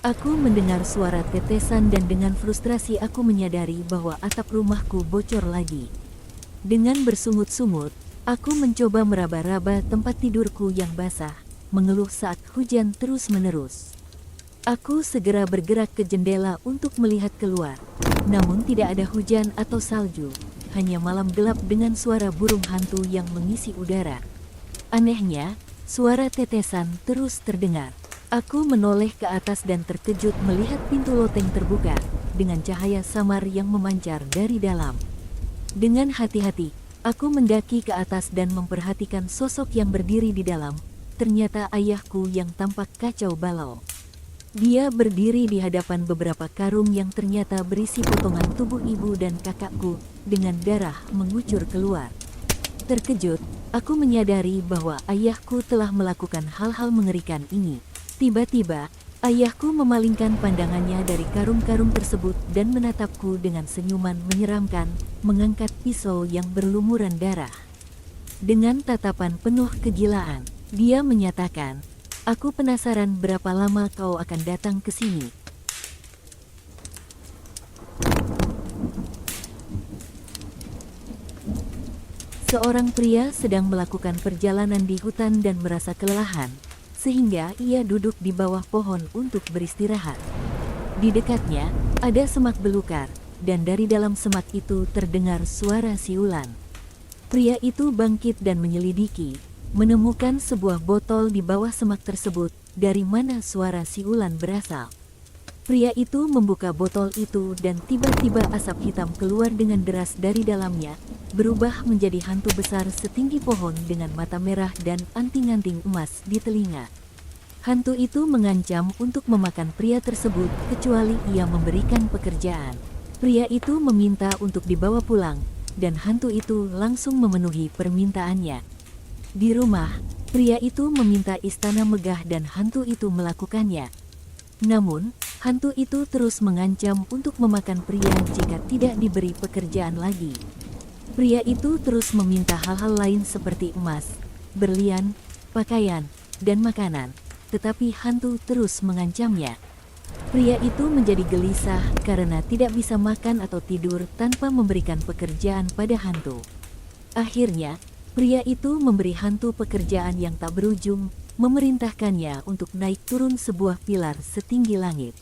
Aku mendengar suara tetesan dan dengan frustrasi aku menyadari bahwa atap rumahku bocor lagi. Dengan bersungut-sungut, aku mencoba meraba-raba tempat tidurku yang basah, mengeluh saat hujan terus-menerus. Aku segera bergerak ke jendela untuk melihat keluar. Namun tidak ada hujan atau salju, hanya malam gelap dengan suara burung hantu yang mengisi udara. Anehnya, suara tetesan terus terdengar. Aku menoleh ke atas dan terkejut melihat pintu loteng terbuka, dengan cahaya samar yang memancar dari dalam. Dengan hati-hati, aku mendaki ke atas dan memperhatikan sosok yang berdiri di dalam. Ternyata ayahku yang tampak kacau balau. Dia berdiri di hadapan beberapa karung yang ternyata berisi potongan tubuh ibu dan kakakku, dengan darah mengucur keluar. Terkejut, aku menyadari bahwa ayahku telah melakukan hal-hal mengerikan ini. Tiba-tiba, ayahku memalingkan pandangannya dari karung-karung tersebut dan menatapku dengan senyuman menyeramkan, mengangkat pisau yang berlumuran darah. Dengan tatapan penuh kegilaan, dia menyatakan, "Aku penasaran berapa lama kau akan datang ke sini." Seorang pria sedang melakukan perjalanan di hutan dan merasa kelelahan, sehingga ia duduk di bawah pohon untuk beristirahat. Di dekatnya, ada semak belukar, dan dari dalam semak itu terdengar suara siulan. Pria itu bangkit dan menyelidiki, menemukan sebuah botol di bawah semak tersebut, dari mana suara siulan berasal. Pria itu membuka botol itu dan tiba-tiba asap hitam keluar dengan deras dari dalamnya, berubah menjadi hantu besar setinggi pohon dengan mata merah dan anting-anting emas di telinga. Hantu itu mengancam untuk memakan pria tersebut kecuali ia memberikan pekerjaan. Pria itu meminta untuk dibawa pulang, dan hantu itu langsung memenuhi permintaannya. Di rumah, pria itu meminta istana megah dan hantu itu melakukannya. Namun, hantu itu terus mengancam untuk memakan pria jika tidak diberi pekerjaan lagi. Pria itu terus meminta hal-hal lain seperti emas, berlian, pakaian, dan makanan, tetapi hantu terus mengancamnya. Pria itu menjadi gelisah karena tidak bisa makan atau tidur tanpa memberikan pekerjaan pada hantu. Akhirnya, pria itu memberi hantu pekerjaan yang tak berujung, memerintahkannya untuk naik turun sebuah pilar setinggi langit.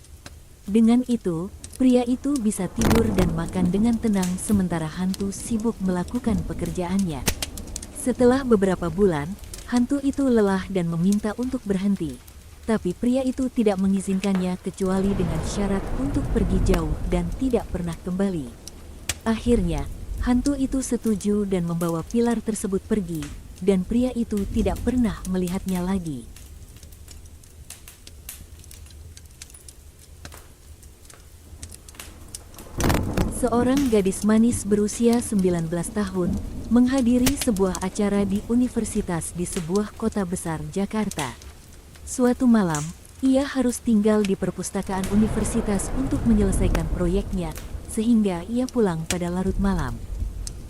Dengan itu, pria itu bisa tidur dan makan dengan tenang sementara hantu sibuk melakukan pekerjaannya. Setelah beberapa bulan, hantu itu lelah dan meminta untuk berhenti. Tapi pria itu tidak mengizinkannya kecuali dengan syarat untuk pergi jauh dan tidak pernah kembali. Akhirnya, hantu itu setuju dan membawa pilar tersebut pergi, dan pria itu tidak pernah melihatnya lagi. Seorang gadis manis berusia 19 tahun menghadiri sebuah acara di universitas di sebuah kota besar Jakarta. Suatu malam, ia harus tinggal di perpustakaan universitas untuk menyelesaikan proyeknya, sehingga ia pulang pada larut malam.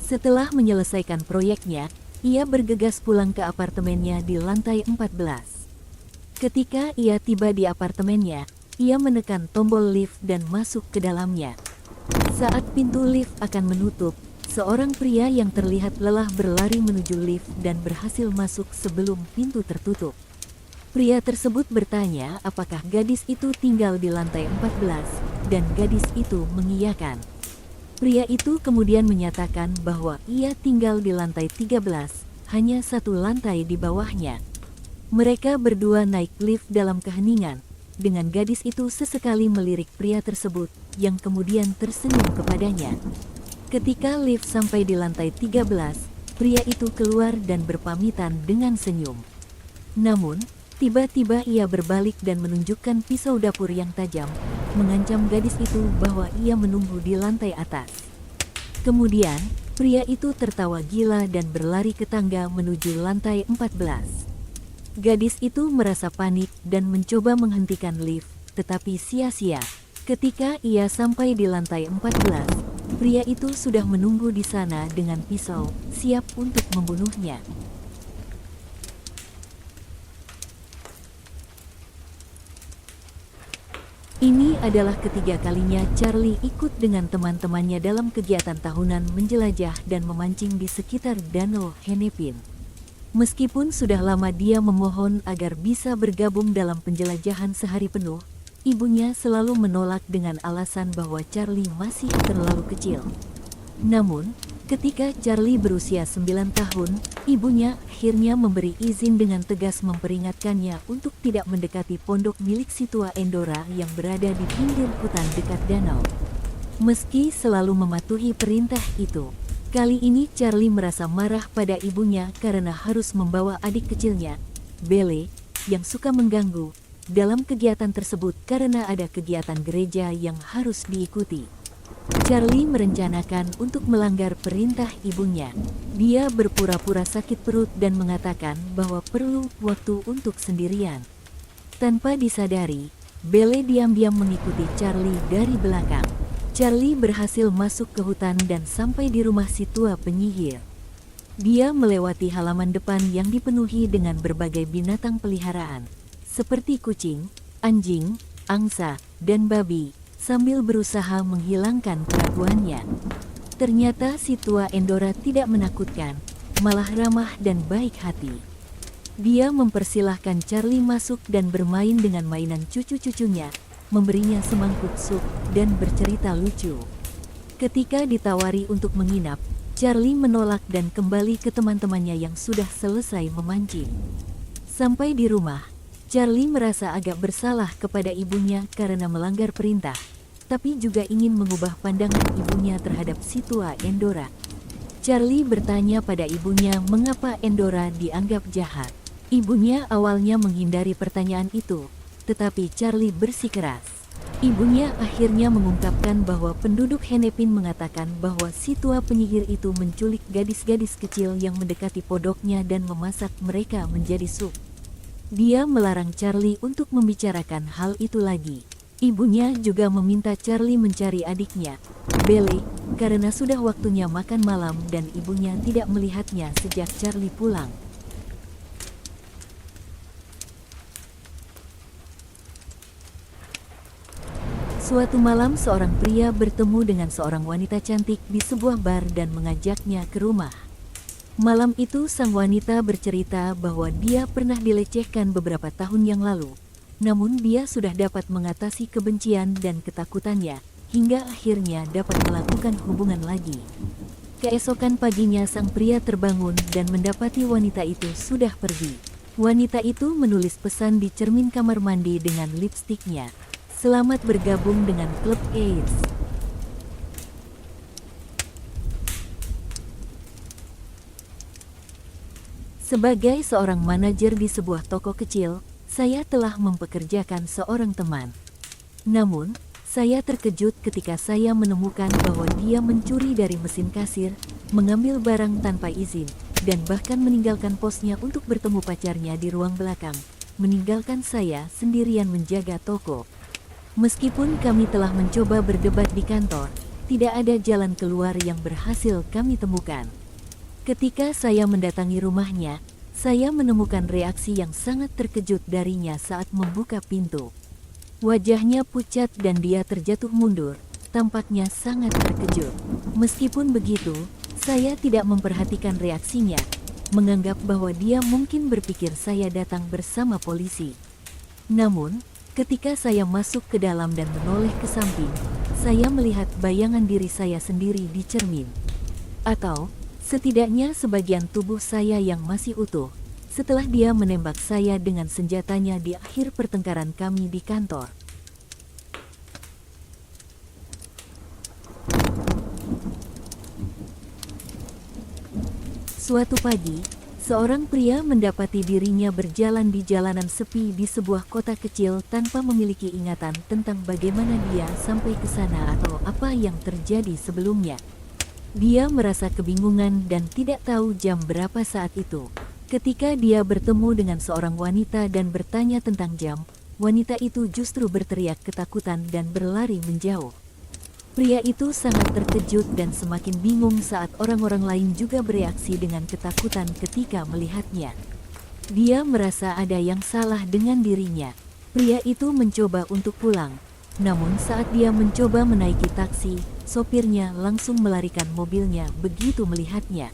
Setelah menyelesaikan proyeknya, ia bergegas pulang ke apartemennya di lantai 14. Ketika ia tiba di apartemennya, ia menekan tombol lift dan masuk ke dalamnya. Saat pintu lift akan menutup, seorang pria yang terlihat lelah berlari menuju lift dan berhasil masuk sebelum pintu tertutup. Pria tersebut bertanya apakah gadis itu tinggal di lantai 14, dan gadis itu mengiyakan. Pria itu kemudian menyatakan bahwa ia tinggal di lantai 13, hanya satu lantai di bawahnya. Mereka berdua naik lift dalam keheningan, dengan gadis itu sesekali melirik pria tersebut, yang kemudian tersenyum kepadanya. Ketika lift sampai di lantai 13, pria itu keluar dan berpamitan dengan senyum. Namun, tiba-tiba ia berbalik dan menunjukkan pisau dapur yang tajam, mengancam gadis itu bahwa ia menunggu di lantai atas. Kemudian, pria itu tertawa gila dan berlari ke tangga menuju lantai 14. Gadis itu merasa panik dan mencoba menghentikan lift, tetapi sia-sia. Ketika ia sampai di lantai 14, pria itu sudah menunggu di sana dengan pisau, siap untuk membunuhnya. Ini adalah ketiga kalinya Charlie ikut dengan teman-temannya dalam kegiatan tahunan menjelajah dan memancing di sekitar Danau Hennepin. Meskipun sudah lama dia memohon agar bisa bergabung dalam penjelajahan sehari penuh, ibunya selalu menolak dengan alasan bahwa Charlie masih terlalu kecil. Namun, ketika Charlie berusia 9 tahun, ibunya akhirnya memberi izin dengan tegas memperingatkannya untuk tidak mendekati pondok milik si tua Endora yang berada di pinggir hutan dekat danau. Meski selalu mematuhi perintah itu, kali ini Charlie merasa marah pada ibunya karena harus membawa adik kecilnya, Belle, yang suka mengganggu, dalam kegiatan tersebut karena ada kegiatan gereja yang harus diikuti. Charlie merencanakan untuk melanggar perintah ibunya. Dia berpura-pura sakit perut dan mengatakan bahwa perlu waktu untuk sendirian. Tanpa disadari, Belle diam-diam mengikuti Charlie dari belakang. Charlie berhasil masuk ke hutan dan sampai di rumah si tua penyihir. Dia melewati halaman depan yang dipenuhi dengan berbagai binatang peliharaan, seperti kucing, anjing, angsa, dan babi, sambil berusaha menghilangkan keraguannya. Ternyata si tua Endora tidak menakutkan, malah ramah dan baik hati. Dia mempersilahkan Charlie masuk dan bermain dengan mainan cucu-cucunya, memberinya semangkuk sup, dan bercerita lucu. Ketika ditawari untuk menginap, Charlie menolak dan kembali ke teman-temannya yang sudah selesai memancing. Sampai di rumah, Charlie merasa agak bersalah kepada ibunya karena melanggar perintah, tapi juga ingin mengubah pandangan ibunya terhadap si tua Endora. Charlie bertanya pada ibunya mengapa Endora dianggap jahat. Ibunya awalnya menghindari pertanyaan itu, tetapi Charlie bersikeras. Ibunya akhirnya mengungkapkan bahwa penduduk Hennepin mengatakan bahwa si tua penyihir itu menculik gadis-gadis kecil yang mendekati pondoknya dan memasak mereka menjadi sup. Dia melarang Charlie untuk membicarakan hal itu lagi. Ibunya juga meminta Charlie mencari adiknya, Belle, karena sudah waktunya makan malam dan ibunya tidak melihatnya sejak Charlie pulang. Suatu malam seorang pria bertemu dengan seorang wanita cantik di sebuah bar dan mengajaknya ke rumah. Malam itu sang wanita bercerita bahwa dia pernah dilecehkan beberapa tahun yang lalu. Namun dia sudah dapat mengatasi kebencian dan ketakutannya, hingga akhirnya dapat melakukan hubungan lagi. Keesokan paginya sang pria terbangun dan mendapati wanita itu sudah pergi. Wanita itu menulis pesan di cermin kamar mandi dengan lipstiknya. Selamat bergabung dengan klub AIDS. Sebagai seorang manajer di sebuah toko kecil, saya telah mempekerjakan seorang teman. Namun, saya terkejut ketika saya menemukan bahwa dia mencuri dari mesin kasir, mengambil barang tanpa izin, dan bahkan meninggalkan posnya untuk bertemu pacarnya di ruang belakang, meninggalkan saya sendirian menjaga toko. Meskipun kami telah mencoba berdebat di kantor, tidak ada jalan keluar yang berhasil kami temukan. Ketika saya mendatangi rumahnya, saya menemukan reaksi yang sangat terkejut darinya saat membuka pintu. Wajahnya pucat dan dia terjatuh mundur, tampaknya sangat terkejut. Meskipun begitu, saya tidak memperhatikan reaksinya, menganggap bahwa dia mungkin berpikir saya datang bersama polisi. Namun, ketika saya masuk ke dalam dan menoleh ke samping, saya melihat bayangan diri saya sendiri di cermin. Atau, setidaknya sebagian tubuh saya yang masih utuh, setelah dia menembak saya dengan senjatanya di akhir pertengkaran kami di kantor. Suatu pagi, seorang pria mendapati dirinya berjalan di jalanan sepi di sebuah kota kecil tanpa memiliki ingatan tentang bagaimana dia sampai ke sana atau apa yang terjadi sebelumnya. Dia merasa kebingungan dan tidak tahu jam berapa saat itu. Ketika dia bertemu dengan seorang wanita dan bertanya tentang jam, wanita itu justru berteriak ketakutan dan berlari menjauh. Pria itu sangat terkejut dan semakin bingung saat orang-orang lain juga bereaksi dengan ketakutan ketika melihatnya. Dia merasa ada yang salah dengan dirinya. Pria itu mencoba untuk pulang, Namun saat dia mencoba menaiki taksi, sopirnya langsung melarikan mobilnya begitu melihatnya.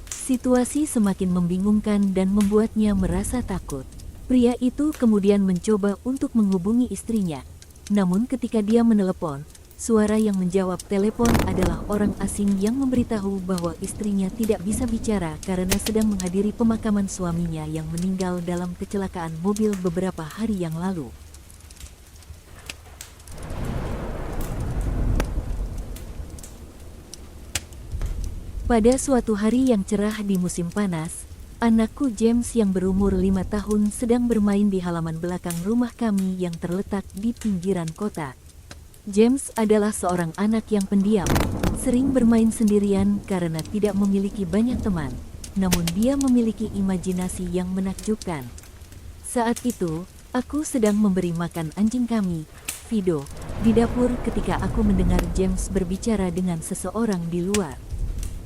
Situasi semakin membingungkan dan membuatnya merasa takut. Pria itu kemudian mencoba untuk menghubungi istrinya. Namun ketika dia menelepon, suara yang menjawab telepon adalah orang asing yang memberitahu bahwa istrinya tidak bisa bicara karena sedang menghadiri pemakaman suaminya yang meninggal dalam kecelakaan mobil beberapa hari yang lalu. Pada suatu hari yang cerah di musim panas, anakku James yang berumur 5 tahun sedang bermain di halaman belakang rumah kami yang terletak di pinggiran kota. James adalah seorang anak yang pendiam, sering bermain sendirian karena tidak memiliki banyak teman, namun dia memiliki imajinasi yang menakjubkan. Saat itu, aku sedang memberi makan anjing kami, Fido, di dapur ketika aku mendengar James berbicara dengan seseorang di luar.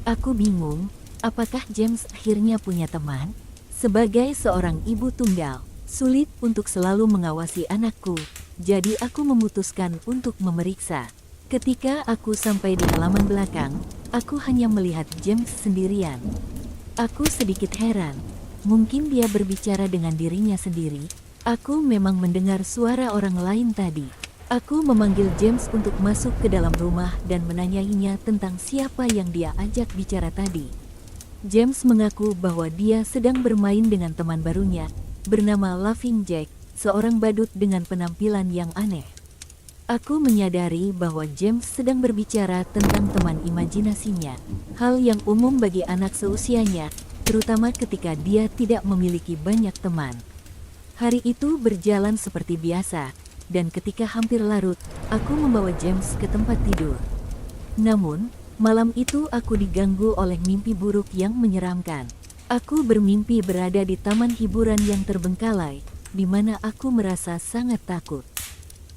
Aku bingung, apakah James akhirnya punya teman? Sebagai seorang ibu tunggal, sulit untuk selalu mengawasi anakku, jadi aku memutuskan untuk memeriksa. Ketika aku sampai di halaman belakang, aku hanya melihat James sendirian. Aku sedikit heran, mungkin dia berbicara dengan dirinya sendiri. Aku memang mendengar suara orang lain tadi. Aku memanggil James untuk masuk ke dalam rumah dan menanyainya tentang siapa yang dia ajak bicara tadi. James mengaku bahwa dia sedang bermain dengan teman barunya, bernama Laughing Jack, seorang badut dengan penampilan yang aneh. Aku menyadari bahwa James sedang berbicara tentang teman imajinasinya, hal yang umum bagi anak seusianya, terutama ketika dia tidak memiliki banyak teman. Hari itu berjalan seperti biasa, dan ketika hampir larut, aku membawa James ke tempat tidur. Namun, malam itu aku diganggu oleh mimpi buruk yang menyeramkan. Aku bermimpi berada di taman hiburan yang terbengkalai, di mana aku merasa sangat takut.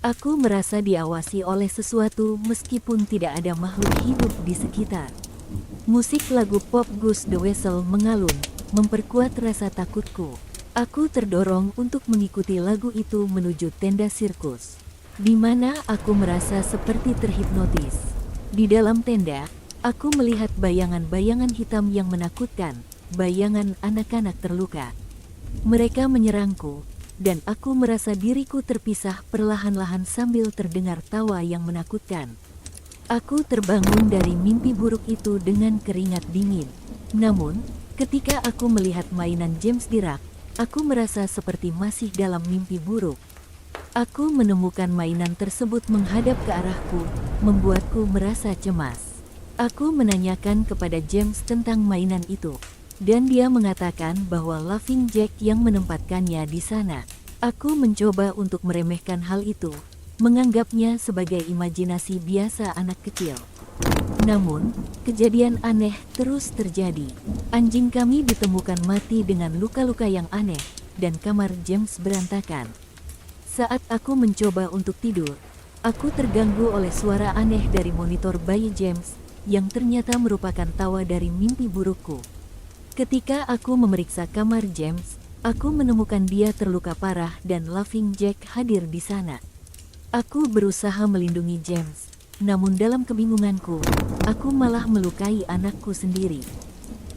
Aku merasa diawasi oleh sesuatu meskipun tidak ada makhluk hidup di sekitar. Musik lagu pop Gus The Whistle mengalun, memperkuat rasa takutku. Aku terdorong untuk mengikuti lagu itu menuju tenda sirkus, di mana aku merasa seperti terhipnotis. Di dalam tenda, aku melihat bayangan-bayangan hitam yang menakutkan, bayangan anak-anak terluka. Mereka menyerangku, dan aku merasa diriku terpisah perlahan-lahan sambil terdengar tawa yang menakutkan. Aku terbangun dari mimpi buruk itu dengan keringat dingin. Namun, ketika aku melihat mainan James di rak, aku merasa seperti masih dalam mimpi buruk. Aku menemukan mainan tersebut menghadap ke arahku, membuatku merasa cemas. Aku menanyakan kepada James tentang mainan itu, dan dia mengatakan bahwa Laughing Jack yang menempatkannya di sana. Aku mencoba untuk meremehkan hal itu, menganggapnya sebagai imajinasi biasa anak kecil. Namun, kejadian aneh terus terjadi. Anjing kami ditemukan mati dengan luka-luka yang aneh, dan kamar James berantakan. Saat aku mencoba untuk tidur, aku terganggu oleh suara aneh dari monitor bayi James, yang ternyata merupakan tawa dari mimpi burukku. Ketika aku memeriksa kamar James, aku menemukan dia terluka parah dan Laughing Jack hadir di sana. Aku berusaha melindungi James, namun dalam kebingunganku, aku malah melukai anakku sendiri.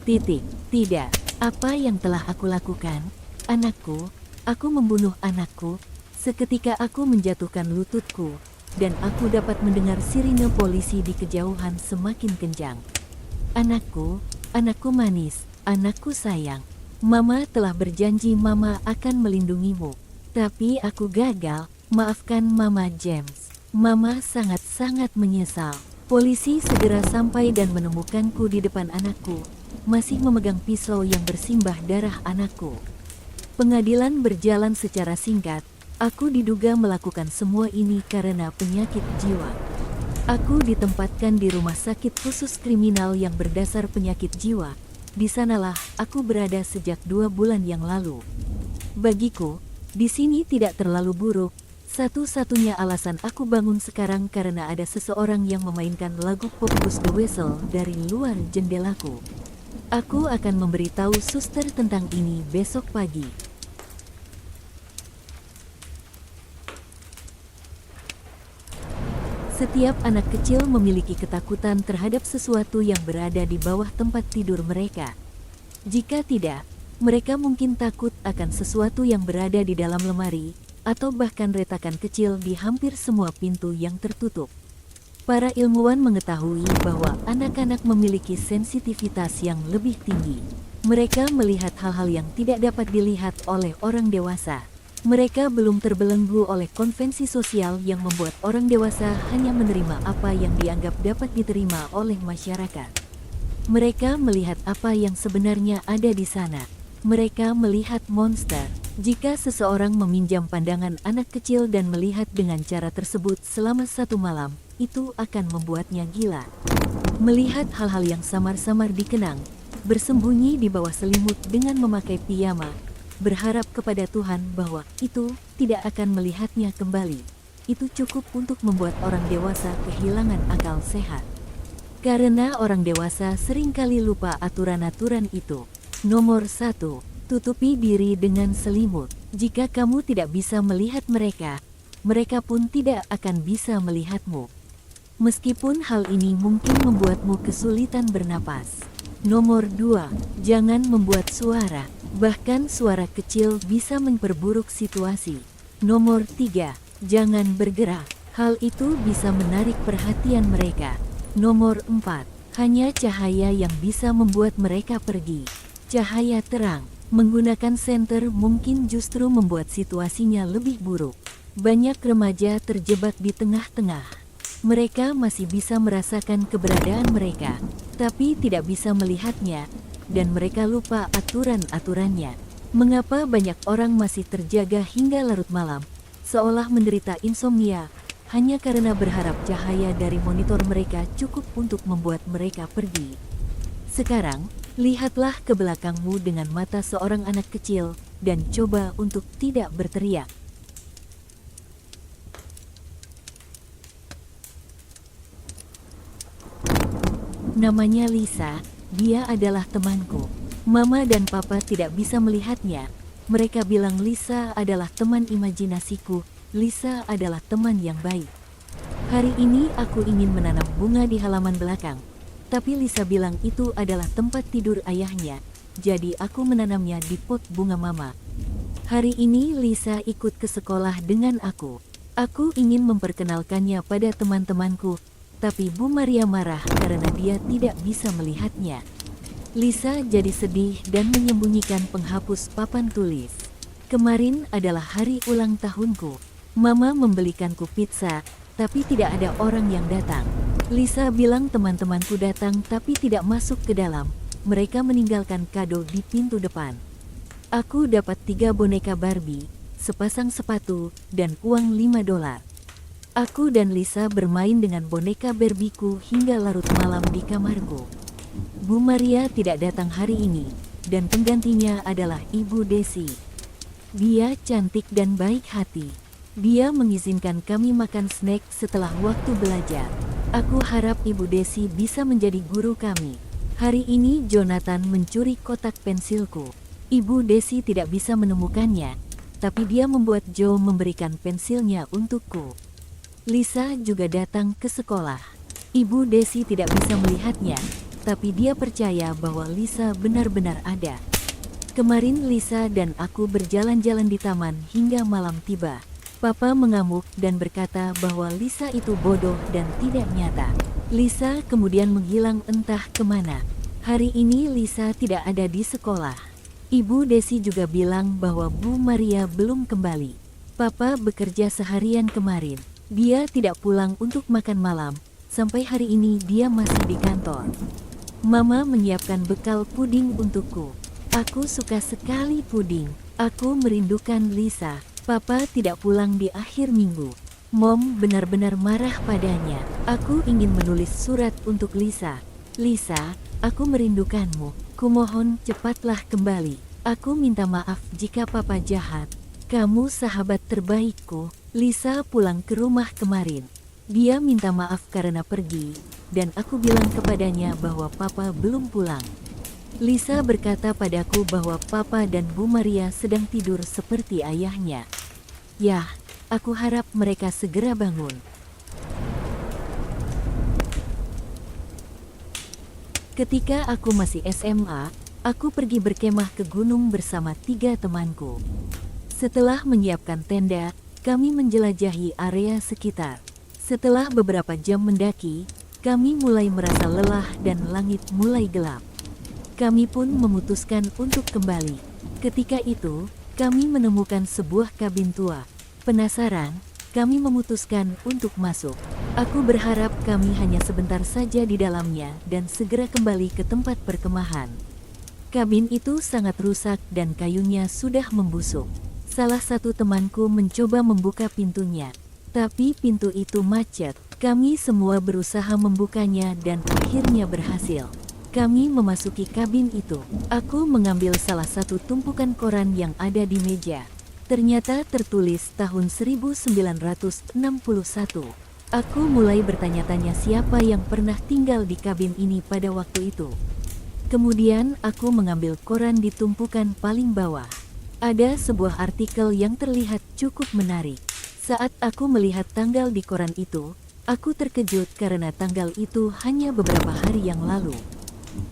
Tidak, apa yang telah aku lakukan? Anakku, aku membunuh anakku. Seketika aku menjatuhkan lututku, dan aku dapat mendengar sirine polisi di kejauhan semakin kencang. Anakku manis, anakku sayang. Mama telah berjanji Mama akan melindungimu. Tapi aku gagal, maafkan Mama James. Mama sangat-sangat menyesal. Polisi segera sampai dan menemukanku di depan anakku, masih memegang pisau yang bersimbah darah anakku. Pengadilan berjalan secara singkat. Aku diduga melakukan semua ini karena penyakit jiwa. Aku ditempatkan di rumah sakit khusus kriminal yang berdasar penyakit jiwa. Di sanalah aku berada sejak 2 bulan yang lalu. Bagiku, di sini tidak terlalu buruk. Satu-satunya alasan aku bangun sekarang karena ada seseorang yang memainkan lagu pop Gus The Whistle dari luar jendelaku. Aku akan memberitahu suster tentang ini besok pagi. Setiap anak kecil memiliki ketakutan terhadap sesuatu yang berada di bawah tempat tidur mereka. Jika tidak, mereka mungkin takut akan sesuatu yang berada di dalam lemari, atau bahkan retakan kecil di hampir semua pintu yang tertutup. Para ilmuwan mengetahui bahwa anak-anak memiliki sensitivitas yang lebih tinggi. Mereka melihat hal-hal yang tidak dapat dilihat oleh orang dewasa. Mereka belum terbelenggu oleh konvensi sosial yang membuat orang dewasa hanya menerima apa yang dianggap dapat diterima oleh masyarakat. Mereka melihat apa yang sebenarnya ada di sana. Mereka melihat monster. Jika seseorang meminjam pandangan anak kecil dan melihat dengan cara tersebut selama 1 malam, itu akan membuatnya gila. Melihat hal-hal yang samar-samar dikenang, bersembunyi di bawah selimut dengan memakai piyama, berharap kepada Tuhan bahwa itu tidak akan melihatnya kembali. Itu cukup untuk membuat orang dewasa kehilangan akal sehat. Karena orang dewasa seringkali lupa aturan-aturan itu. Nomor 1. Tutupi diri dengan selimut. Jika kamu tidak bisa melihat mereka, mereka pun tidak akan bisa melihatmu. Meskipun hal ini mungkin membuatmu kesulitan bernapas. Nomor 2. Jangan membuat suara. Bahkan suara kecil bisa memperburuk situasi. Nomor 3. Jangan bergerak. Hal itu bisa menarik perhatian mereka. Nomor 4. Hanya cahaya yang bisa membuat mereka pergi. Cahaya terang. Menggunakan senter mungkin justru membuat situasinya lebih buruk. Banyak remaja terjebak di tengah-tengah. Mereka masih bisa merasakan keberadaan mereka, tapi tidak bisa melihatnya, dan mereka lupa aturan-aturannya. Mengapa banyak orang masih terjaga hingga larut malam, seolah menderita insomnia, hanya karena berharap cahaya dari monitor mereka cukup untuk membuat mereka pergi. Sekarang, lihatlah ke belakangmu dengan mata seorang anak kecil, dan coba untuk tidak berteriak. Namanya Lisa, dia adalah temanku. Mama dan papa tidak bisa melihatnya. Mereka bilang Lisa adalah teman imajinasiku. Lisa adalah teman yang baik. Hari ini aku ingin menanam bunga di halaman belakang. Tapi Lisa bilang itu adalah tempat tidur ayahnya. Jadi aku menanamnya di pot bunga mama. Hari ini Lisa ikut ke sekolah dengan aku. Aku ingin memperkenalkannya pada teman-temanku. Tapi Bu Maria marah karena dia tidak bisa melihatnya. Lisa jadi sedih dan menyembunyikan penghapus papan tulis. Kemarin adalah hari ulang tahunku. Mama membelikanku pizza, tapi tidak ada orang yang datang. Lisa bilang teman-temanku datang tapi tidak masuk ke dalam. Mereka meninggalkan kado di pintu depan. Aku dapat 3 boneka Barbie, sepasang sepatu, dan uang $5. Aku dan Lisa bermain dengan boneka Barbieku hingga larut malam di kamarku. Bu Maria tidak datang hari ini, dan penggantinya adalah Ibu Desi. Dia cantik dan baik hati. Dia mengizinkan kami makan snack setelah waktu belajar. Aku harap Ibu Desi bisa menjadi guru kami. Hari ini Jonathan mencuri kotak pensilku. Ibu Desi tidak bisa menemukannya, tapi dia membuat Joe memberikan pensilnya untukku. Lisa juga datang ke sekolah. Ibu Desi tidak bisa melihatnya, tapi dia percaya bahwa Lisa benar-benar ada. Kemarin Lisa dan aku berjalan-jalan di taman hingga malam tiba. Papa mengamuk dan berkata bahwa Lisa itu bodoh dan tidak nyata. Lisa kemudian menghilang entah kemana. Hari ini Lisa tidak ada di sekolah. Ibu Desi juga bilang bahwa Bu Maria belum kembali. Papa bekerja seharian kemarin. Dia tidak pulang untuk makan malam. Sampai hari ini dia masih di kantor. Mama menyiapkan bekal puding untukku. Aku suka sekali puding. Aku merindukan Lisa. Papa tidak pulang di akhir minggu. Mom benar-benar marah padanya. Aku ingin menulis surat untuk Lisa. Lisa, aku merindukanmu. Kumohon cepatlah kembali. Aku minta maaf jika papa jahat. Kamu sahabat terbaikku. Lisa pulang ke rumah kemarin. Dia minta maaf karena pergi, dan aku bilang kepadanya bahwa papa belum pulang. Lisa berkata padaku bahwa papa dan Bu Maria sedang tidur seperti ayahnya. Yah, aku harap mereka segera bangun. Ketika aku masih SMA, aku pergi berkemah ke gunung bersama 3 temanku. Setelah menyiapkan tenda, kami menjelajahi area sekitar. Setelah beberapa jam mendaki, kami mulai merasa lelah dan langit mulai gelap. Kami pun memutuskan untuk kembali. Ketika itu, kami menemukan sebuah kabin tua. Penasaran, kami memutuskan untuk masuk. Aku berharap kami hanya sebentar saja di dalamnya dan segera kembali ke tempat perkemahan. Kabin itu sangat rusak dan kayunya sudah membusuk. Salah satu temanku mencoba membuka pintunya, tapi pintu itu macet. Kami semua berusaha membukanya dan akhirnya berhasil. Kami memasuki kabin itu. Aku mengambil salah satu tumpukan koran yang ada di meja. Ternyata tertulis tahun 1961. Aku mulai bertanya-tanya siapa yang pernah tinggal di kabin ini pada waktu itu. Kemudian aku mengambil koran di tumpukan paling bawah. Ada sebuah artikel yang terlihat cukup menarik. Saat aku melihat tanggal di koran itu, aku terkejut karena tanggal itu hanya beberapa hari yang lalu.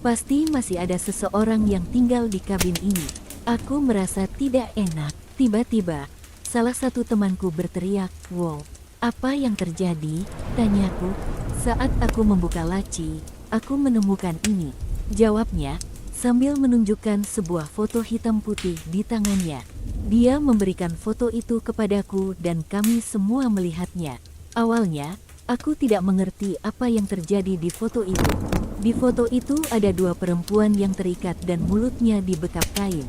Pasti masih ada seseorang yang tinggal di kabin ini. Aku merasa tidak enak. Tiba-tiba, salah satu temanku berteriak, "Wow, apa yang terjadi?" tanyaku. Saat aku membuka laci, aku menemukan ini. Jawabnya, sambil menunjukkan sebuah foto hitam putih di tangannya. Dia memberikan foto itu kepadaku dan kami semua melihatnya. Awalnya, aku tidak mengerti apa yang terjadi di foto itu. Di foto itu ada 2 perempuan yang terikat dan mulutnya dibekap kain.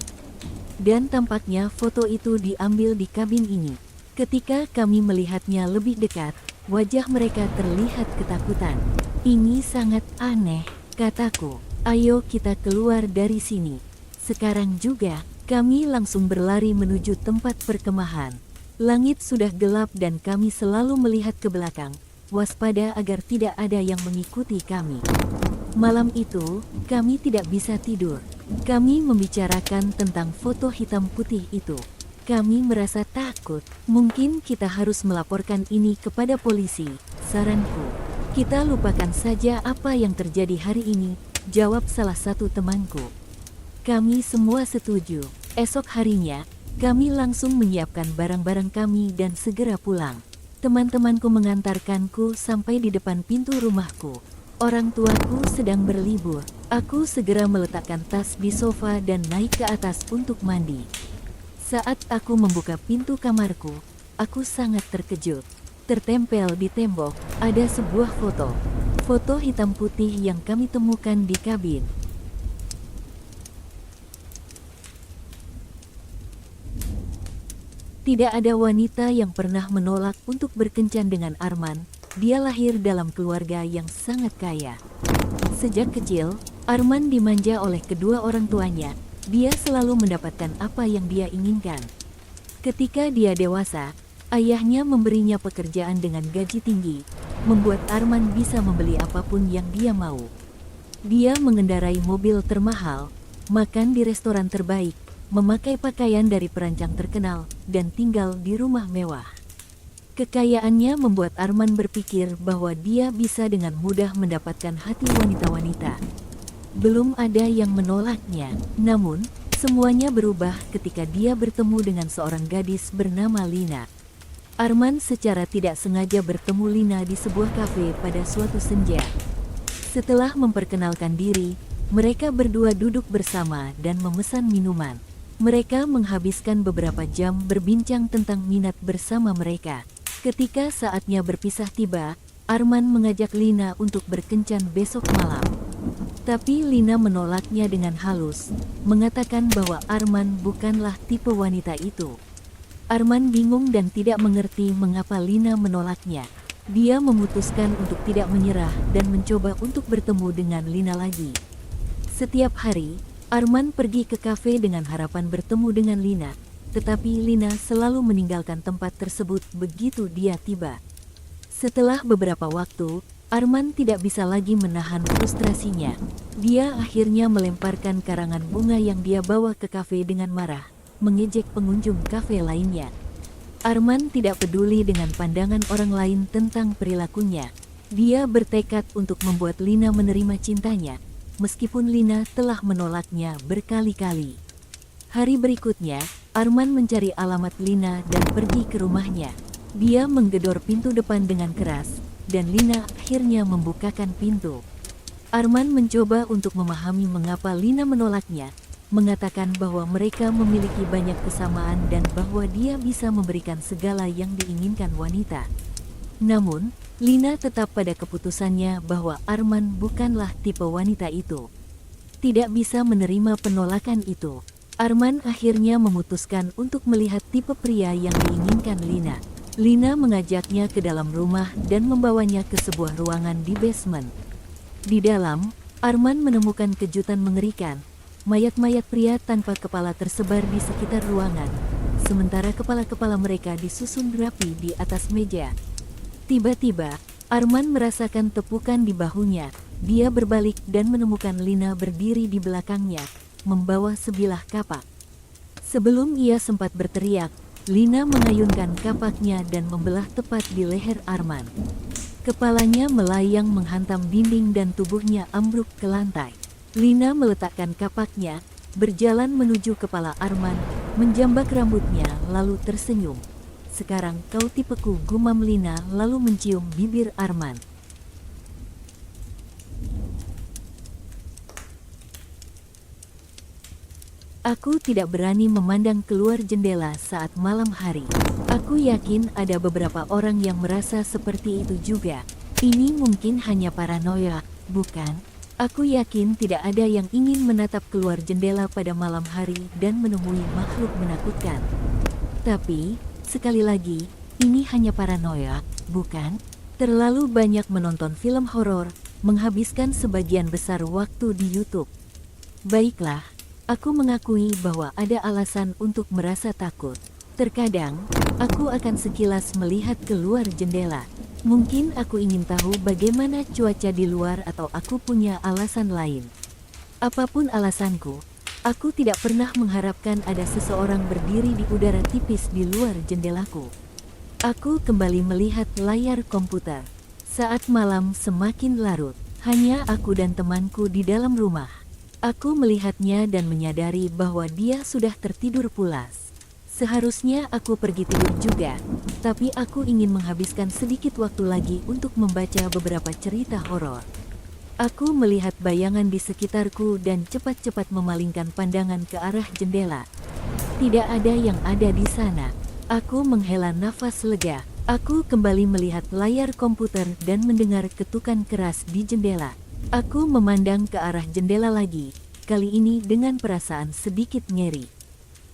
Dan tampaknya foto itu diambil di kabin ini. Ketika kami melihatnya lebih dekat, wajah mereka terlihat ketakutan. "Ini sangat aneh," kataku. "Ayo kita keluar dari sini." Sekarang juga, kami langsung berlari menuju tempat perkemahan. Langit sudah gelap dan kami selalu melihat ke belakang, waspada agar tidak ada yang mengikuti kami. Malam itu, kami tidak bisa tidur. Kami membicarakan tentang foto hitam putih itu. Kami merasa takut. "Mungkin kita harus melaporkan ini kepada polisi," saranku. "Kita lupakan saja apa yang terjadi hari ini," jawab salah satu temanku. Kami semua setuju. Esok harinya, kami langsung menyiapkan barang-barang kami dan segera pulang. Teman-temanku mengantarkanku sampai di depan pintu rumahku. Orang tuaku sedang berlibur. Aku segera meletakkan tas di sofa dan naik ke atas untuk mandi. Saat aku membuka pintu kamarku, aku sangat terkejut. Tertempel di tembok, ada sebuah foto. Foto hitam putih yang kami temukan di kabin. Tidak ada wanita yang pernah menolak untuk berkencan dengan Arman. Dia lahir dalam keluarga yang sangat kaya. Sejak kecil, Arman dimanja oleh kedua orang tuanya. Dia selalu mendapatkan apa yang dia inginkan. Ketika dia dewasa, ayahnya memberinya pekerjaan dengan gaji tinggi, membuat Arman bisa membeli apapun yang dia mau. Dia mengendarai mobil termahal, makan di restoran terbaik, memakai pakaian dari perancang terkenal, dan tinggal di rumah mewah. Kekayaannya membuat Arman berpikir bahwa dia bisa dengan mudah mendapatkan hati wanita-wanita. Belum ada yang menolaknya, namun semuanya berubah ketika dia bertemu dengan seorang gadis bernama Lina. Arman secara tidak sengaja bertemu Lina di sebuah kafe pada suatu senja. Setelah memperkenalkan diri, mereka berdua duduk bersama dan memesan minuman. Mereka menghabiskan beberapa jam berbincang tentang minat bersama mereka. Ketika saatnya berpisah tiba, Arman mengajak Lina untuk berkencan besok malam. Tapi Lina menolaknya dengan halus, mengatakan bahwa Arman bukanlah tipe wanita itu. Arman bingung dan tidak mengerti mengapa Lina menolaknya. Dia memutuskan untuk tidak menyerah dan mencoba untuk bertemu dengan Lina lagi. Setiap hari, Arman pergi ke kafe dengan harapan bertemu dengan Lina. Tetapi Lina selalu meninggalkan tempat tersebut begitu dia tiba. Setelah beberapa waktu, Arman tidak bisa lagi menahan frustrasinya. Dia akhirnya melemparkan karangan bunga yang dia bawa ke kafe dengan marah, mengejek pengunjung kafe lainnya. Arman tidak peduli dengan pandangan orang lain tentang perilakunya. Dia bertekad untuk membuat Lina menerima cintanya. meskipun Lina telah menolaknya berkali-kali. Hari berikutnya, Arman mencari alamat Lina dan pergi ke rumahnya. Dia menggedor pintu depan dengan keras, dan Lina akhirnya membukakan pintu. Arman mencoba untuk memahami mengapa Lina menolaknya, mengatakan bahwa mereka memiliki banyak kesamaan dan bahwa dia bisa memberikan segala yang diinginkan wanita. Namun, Lina tetap pada keputusannya bahwa Arman bukanlah tipe wanita itu. Tidak bisa menerima penolakan itu. Arman akhirnya memutuskan untuk melihat tipe pria yang diinginkan Lina. Lina mengajaknya ke dalam rumah dan membawanya ke sebuah ruangan di basement. Di dalam, Arman menemukan kejutan mengerikan. Mayat-mayat pria tanpa kepala tersebar di sekitar ruangan, sementara kepala-kepala mereka disusun rapi di atas meja. Tiba-tiba, Arman merasakan tepukan di bahunya. Dia berbalik dan menemukan Lina berdiri di belakangnya, membawa sebilah kapak. Sebelum ia sempat berteriak, Lina mengayunkan kapaknya dan membelah tepat di leher Arman. Kepalanya melayang menghantam dinding dan tubuhnya ambruk ke lantai. Lina meletakkan kapaknya, berjalan menuju kepala Arman, menjambak rambutnya lalu tersenyum. "Sekarang kau tipeku," gumam Lina lalu mencium bibir Arman. "Aku tidak berani memandang keluar jendela saat malam hari. Aku yakin ada beberapa orang yang merasa seperti itu juga. Ini mungkin hanya paranoia, bukan? Aku yakin tidak ada yang ingin menatap keluar jendela pada malam hari dan menemui makhluk menakutkan. Tapi, sekali lagi, ini hanya paranoia, bukan? Terlalu banyak menonton film horor, menghabiskan sebagian besar waktu di YouTube. Baiklah, aku mengakui bahwa ada alasan untuk merasa takut. Terkadang, aku akan sekilas melihat keluar jendela. Mungkin aku ingin tahu bagaimana cuaca di luar atau aku punya alasan lain. Apapun alasanku, aku tidak pernah mengharapkan ada seseorang berdiri di udara tipis di luar jendelaku." Aku kembali melihat layar komputer. Saat malam semakin larut, hanya aku dan temanku di dalam rumah. Aku melihatnya dan menyadari bahwa dia sudah tertidur pulas. Seharusnya aku pergi tidur juga, tapi aku ingin menghabiskan sedikit waktu lagi untuk membaca beberapa cerita horor. Aku melihat bayangan di sekitarku dan cepat-cepat memalingkan pandangan ke arah jendela. Tidak ada yang ada di sana. Aku menghela nafas lega. Aku kembali melihat layar komputer dan mendengar ketukan keras di jendela. Aku memandang ke arah jendela lagi, kali ini dengan perasaan sedikit nyeri.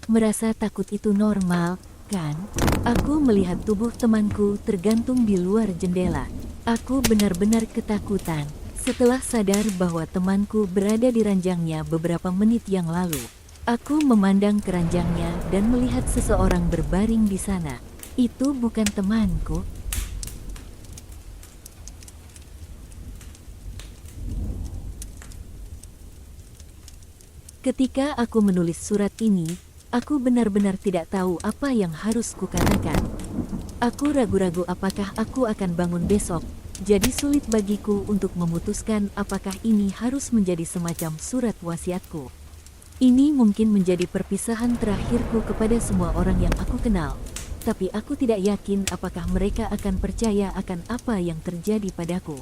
Merasa takut itu normal, kan? Aku melihat tubuh temanku tergantung di luar jendela. Aku benar-benar ketakutan setelah sadar bahwa temanku berada di ranjangnya beberapa menit yang lalu. Aku memandang ke ranjangnya dan melihat seseorang berbaring di sana. Itu bukan temanku. Ketika aku menulis surat ini, aku benar-benar tidak tahu apa yang harus kukatakan. Aku ragu-ragu apakah aku akan bangun besok, jadi sulit bagiku untuk memutuskan apakah ini harus menjadi semacam surat wasiatku. Ini mungkin menjadi perpisahan terakhirku kepada semua orang yang aku kenal, tapi aku tidak yakin apakah mereka akan percaya akan apa yang terjadi padaku.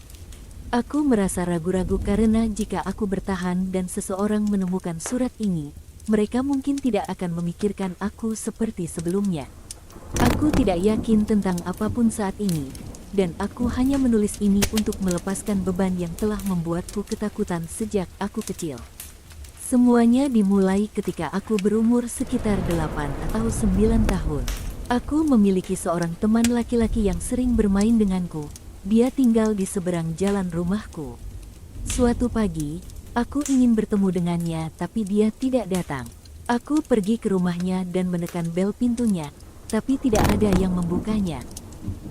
Aku merasa ragu-ragu karena jika aku bertahan dan seseorang menemukan surat ini, mereka mungkin tidak akan memikirkan aku seperti sebelumnya. Aku tidak yakin tentang apapun saat ini, dan aku hanya menulis ini untuk melepaskan beban yang telah membuatku ketakutan sejak aku kecil. Semuanya dimulai ketika aku berumur sekitar 8 atau 9 tahun. Aku memiliki seorang teman laki-laki yang sering bermain denganku. Dia tinggal di seberang jalan rumahku. Suatu pagi, aku ingin bertemu dengannya tapi dia tidak datang. Aku pergi ke rumahnya dan menekan bel pintunya, tapi tidak ada yang membukanya.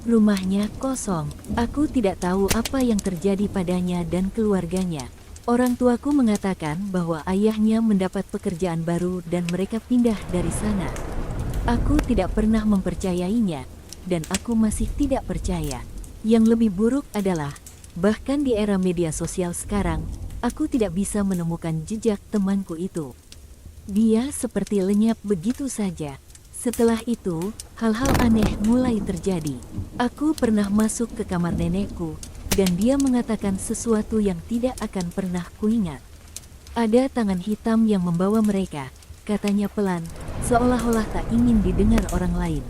Rumahnya kosong. Aku tidak tahu apa yang terjadi padanya dan keluarganya. Orang tuaku mengatakan bahwa ayahnya mendapat pekerjaan baru dan mereka pindah dari sana. Aku tidak pernah mempercayainya, dan aku masih tidak percaya. Yang lebih buruk adalah, bahkan di era media sosial sekarang, aku tidak bisa menemukan jejak temanku itu. Dia seperti lenyap begitu saja. Setelah itu, hal-hal aneh mulai terjadi. Aku pernah masuk ke kamar nenekku, dan dia mengatakan sesuatu yang tidak akan pernah kuingat. Ada tangan hitam yang membawa mereka, katanya pelan, seolah-olah tak ingin didengar orang lain.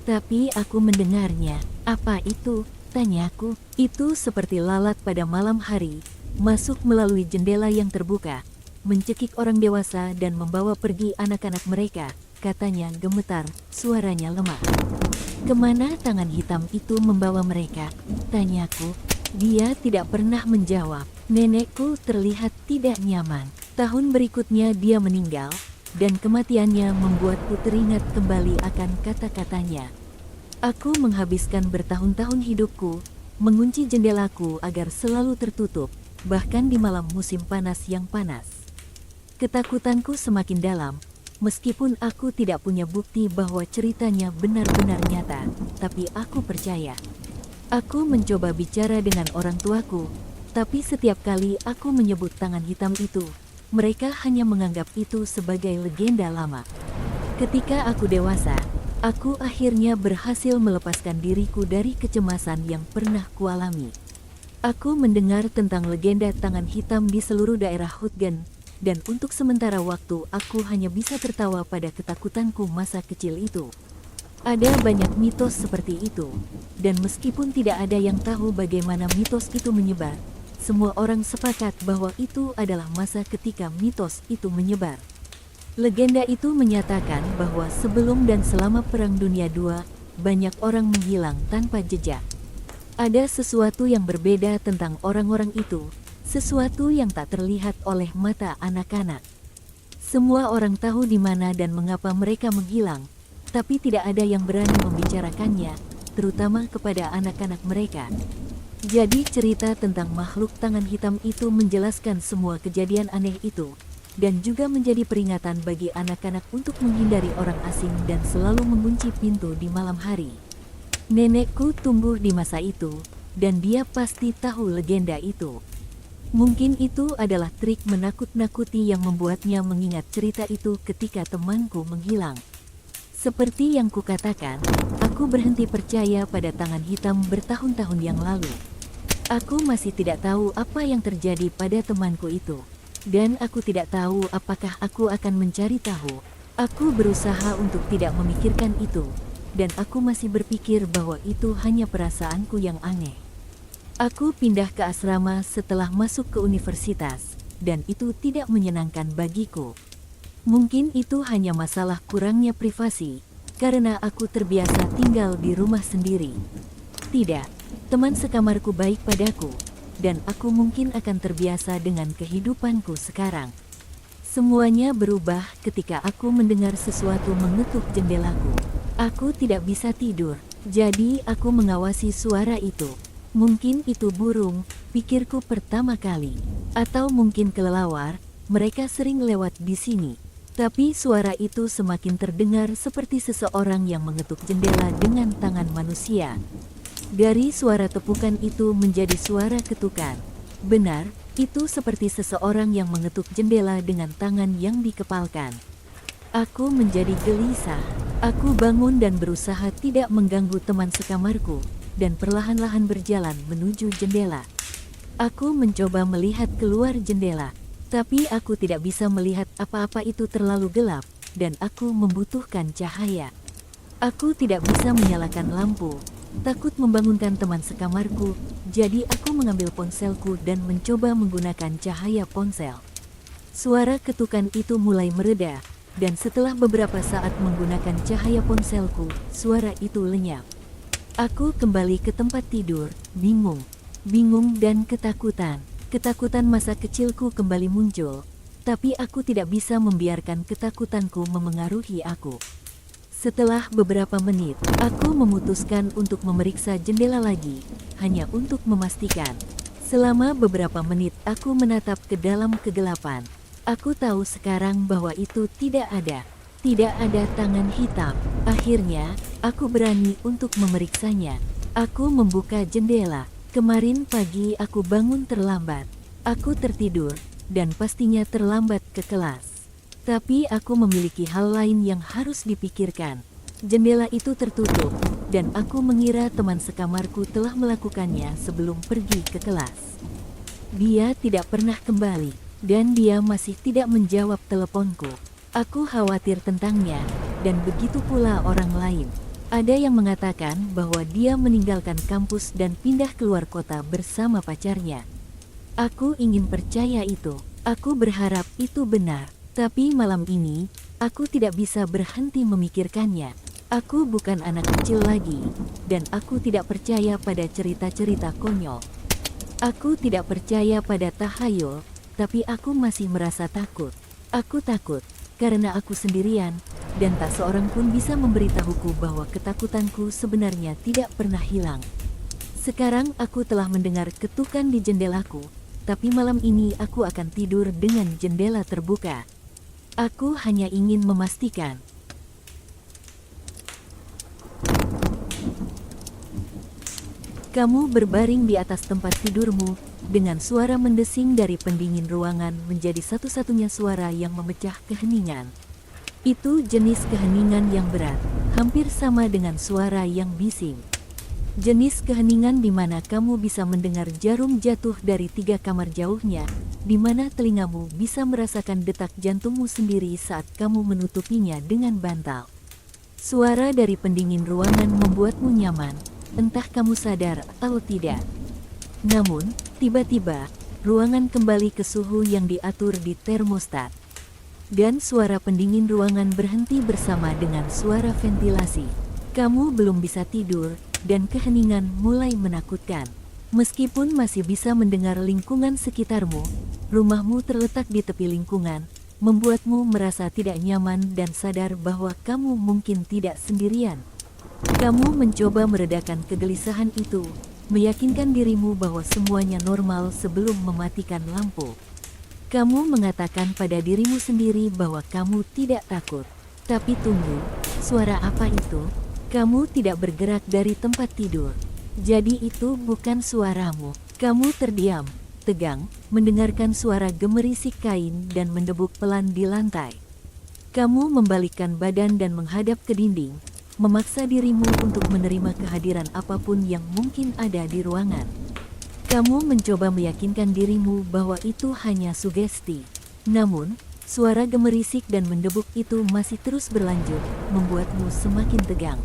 Tapi aku mendengarnya. Apa itu? Tanyaku. Itu seperti lalat pada malam hari, masuk melalui jendela yang terbuka, mencekik orang dewasa dan membawa pergi anak-anak mereka, katanya gemetar, suaranya lemah. Kemana tangan hitam itu membawa mereka? Tanyaku. Dia tidak pernah menjawab. Nenekku terlihat tidak nyaman. Tahun berikutnya dia meninggal, dan kematiannya membuatku teringat kembali akan kata-katanya. Aku menghabiskan bertahun-tahun hidupku, mengunci jendelaku agar selalu tertutup, bahkan di malam musim panas yang panas. Ketakutanku semakin dalam, meskipun aku tidak punya bukti bahwa ceritanya benar-benar nyata, tapi aku percaya. Aku mencoba bicara dengan orang tuaku, tapi setiap kali aku menyebut tangan hitam itu, mereka hanya menganggap itu sebagai legenda lama. Ketika aku dewasa, aku akhirnya berhasil melepaskan diriku dari kecemasan yang pernah kualami. Aku mendengar tentang legenda tangan hitam di seluruh daerah Hutgen, dan untuk sementara waktu aku hanya bisa tertawa pada ketakutanku masa kecil itu. Ada banyak mitos seperti itu, dan meskipun tidak ada yang tahu bagaimana mitos itu menyebar, semua orang sepakat bahwa itu adalah masa ketika mitos itu menyebar. Legenda itu menyatakan bahwa sebelum dan selama Perang Dunia II, banyak orang menghilang tanpa jejak. Ada sesuatu yang berbeda tentang orang-orang itu, sesuatu yang tak terlihat oleh mata anak-anak. Semua orang tahu di mana dan mengapa mereka menghilang, tapi tidak ada yang berani membicarakannya, terutama kepada anak-anak mereka. Jadi cerita tentang makhluk tangan hitam itu menjelaskan semua kejadian aneh itu, dan juga menjadi peringatan bagi anak-anak untuk menghindari orang asing dan selalu mengunci pintu di malam hari. Nenekku tumbuh di masa itu, dan dia pasti tahu legenda itu. Mungkin itu adalah trik menakut-nakuti yang membuatnya mengingat cerita itu ketika temanku menghilang. Seperti yang kukatakan, aku berhenti percaya pada tangan hitam bertahun-tahun yang lalu. Aku masih tidak tahu apa yang terjadi pada temanku itu, dan aku tidak tahu apakah aku akan mencari tahu. Aku berusaha untuk tidak memikirkan itu, dan aku masih berpikir bahwa itu hanya perasaanku yang aneh. Aku pindah ke asrama setelah masuk ke universitas, dan itu tidak menyenangkan bagiku. Mungkin itu hanya masalah kurangnya privasi, karena aku terbiasa tinggal di rumah sendiri. Tidak, teman sekamarku baik padaku, dan aku mungkin akan terbiasa dengan kehidupanku sekarang. Semuanya berubah ketika aku mendengar sesuatu mengetuk jendelaku. Aku tidak bisa tidur, jadi aku mengawasi suara itu. Mungkin itu burung, pikirku pertama kali. Atau mungkin kelelawar, mereka sering lewat di sini. Tapi suara itu semakin terdengar seperti seseorang yang mengetuk jendela dengan tangan manusia. Dari suara tepukan itu menjadi suara ketukan. Benar, itu seperti seseorang yang mengetuk jendela dengan tangan yang dikepalkan. Aku menjadi gelisah. Aku bangun dan berusaha tidak mengganggu teman sekamarku, dan perlahan-lahan berjalan menuju jendela. Aku mencoba melihat keluar jendela, tapi aku tidak bisa melihat apa-apa, itu terlalu gelap, dan aku membutuhkan cahaya. Aku tidak bisa menyalakan lampu, takut membangunkan teman sekamarku, jadi aku mengambil ponselku dan mencoba menggunakan cahaya ponsel. Suara ketukan itu mulai mereda, dan setelah beberapa saat menggunakan cahaya ponselku, suara itu lenyap. Aku kembali ke tempat tidur, bingung dan ketakutan. Ketakutan masa kecilku kembali muncul, tapi aku tidak bisa membiarkan ketakutanku memengaruhi aku. Setelah beberapa menit, aku memutuskan untuk memeriksa jendela lagi, hanya untuk memastikan. Selama beberapa menit aku menatap ke dalam kegelapan. Aku tahu sekarang bahwa itu tidak ada tangan hitam. Akhirnya, aku berani untuk memeriksanya. Aku membuka jendela. Kemarin pagi aku bangun terlambat. Aku tertidur, dan pastinya terlambat ke kelas. Tapi aku memiliki hal lain yang harus dipikirkan. Jendela itu tertutup, dan aku mengira teman sekamarku telah melakukannya sebelum pergi ke kelas. Dia tidak pernah kembali, dan dia masih tidak menjawab teleponku. Aku khawatir tentangnya, dan begitu pula orang lain. Ada yang mengatakan bahwa dia meninggalkan kampus dan pindah keluar kota bersama pacarnya. Aku ingin percaya itu. Aku berharap itu benar. Tapi malam ini, aku tidak bisa berhenti memikirkannya. Aku bukan anak kecil lagi, dan aku tidak percaya pada cerita-cerita konyol. Aku tidak percaya pada tahayul, tapi aku masih merasa takut. Aku takut, karena aku sendirian, dan tak seorang pun bisa memberitahuku bahwa ketakutanku sebenarnya tidak pernah hilang. Sekarang aku telah mendengar ketukan di jendelaku, tapi malam ini aku akan tidur dengan jendela terbuka. Aku hanya ingin memastikan. Kamu berbaring di atas tempat tidurmu, dengan suara mendesing dari pendingin ruangan menjadi satu-satunya suara yang memecah keheningan. Itu jenis keheningan yang berat, hampir sama dengan suara yang bising. Jenis keheningan di mana kamu bisa mendengar jarum jatuh dari 3 kamar jauhnya, di mana telingamu bisa merasakan detak jantungmu sendiri saat kamu menutupinya dengan bantal. Suara dari pendingin ruangan membuatmu nyaman, entah kamu sadar atau tidak. Namun, tiba-tiba, ruangan kembali ke suhu yang diatur di termostat. Dan suara pendingin ruangan berhenti bersama dengan suara ventilasi. Kamu belum bisa tidur, dan keheningan mulai menakutkan. Meskipun masih bisa mendengar lingkungan sekitarmu, rumahmu terletak di tepi lingkungan, membuatmu merasa tidak nyaman dan sadar bahwa kamu mungkin tidak sendirian. Kamu mencoba meredakan kegelisahan itu, meyakinkan dirimu bahwa semuanya normal sebelum mematikan lampu. Kamu mengatakan pada dirimu sendiri bahwa kamu tidak takut. Tapi tunggu, suara apa itu? Kamu tidak bergerak dari tempat tidur. Jadi itu bukan suaramu. Kamu terdiam, tegang, mendengarkan suara gemerisik kain dan mendebuk pelan di lantai. Kamu membalikkan badan dan menghadap ke dinding, memaksa dirimu untuk menerima kehadiran apapun yang mungkin ada di ruangan. Kamu mencoba meyakinkan dirimu bahwa itu hanya sugesti. Namun, suara gemerisik dan mendebuk itu masih terus berlanjut, membuatmu semakin tegang.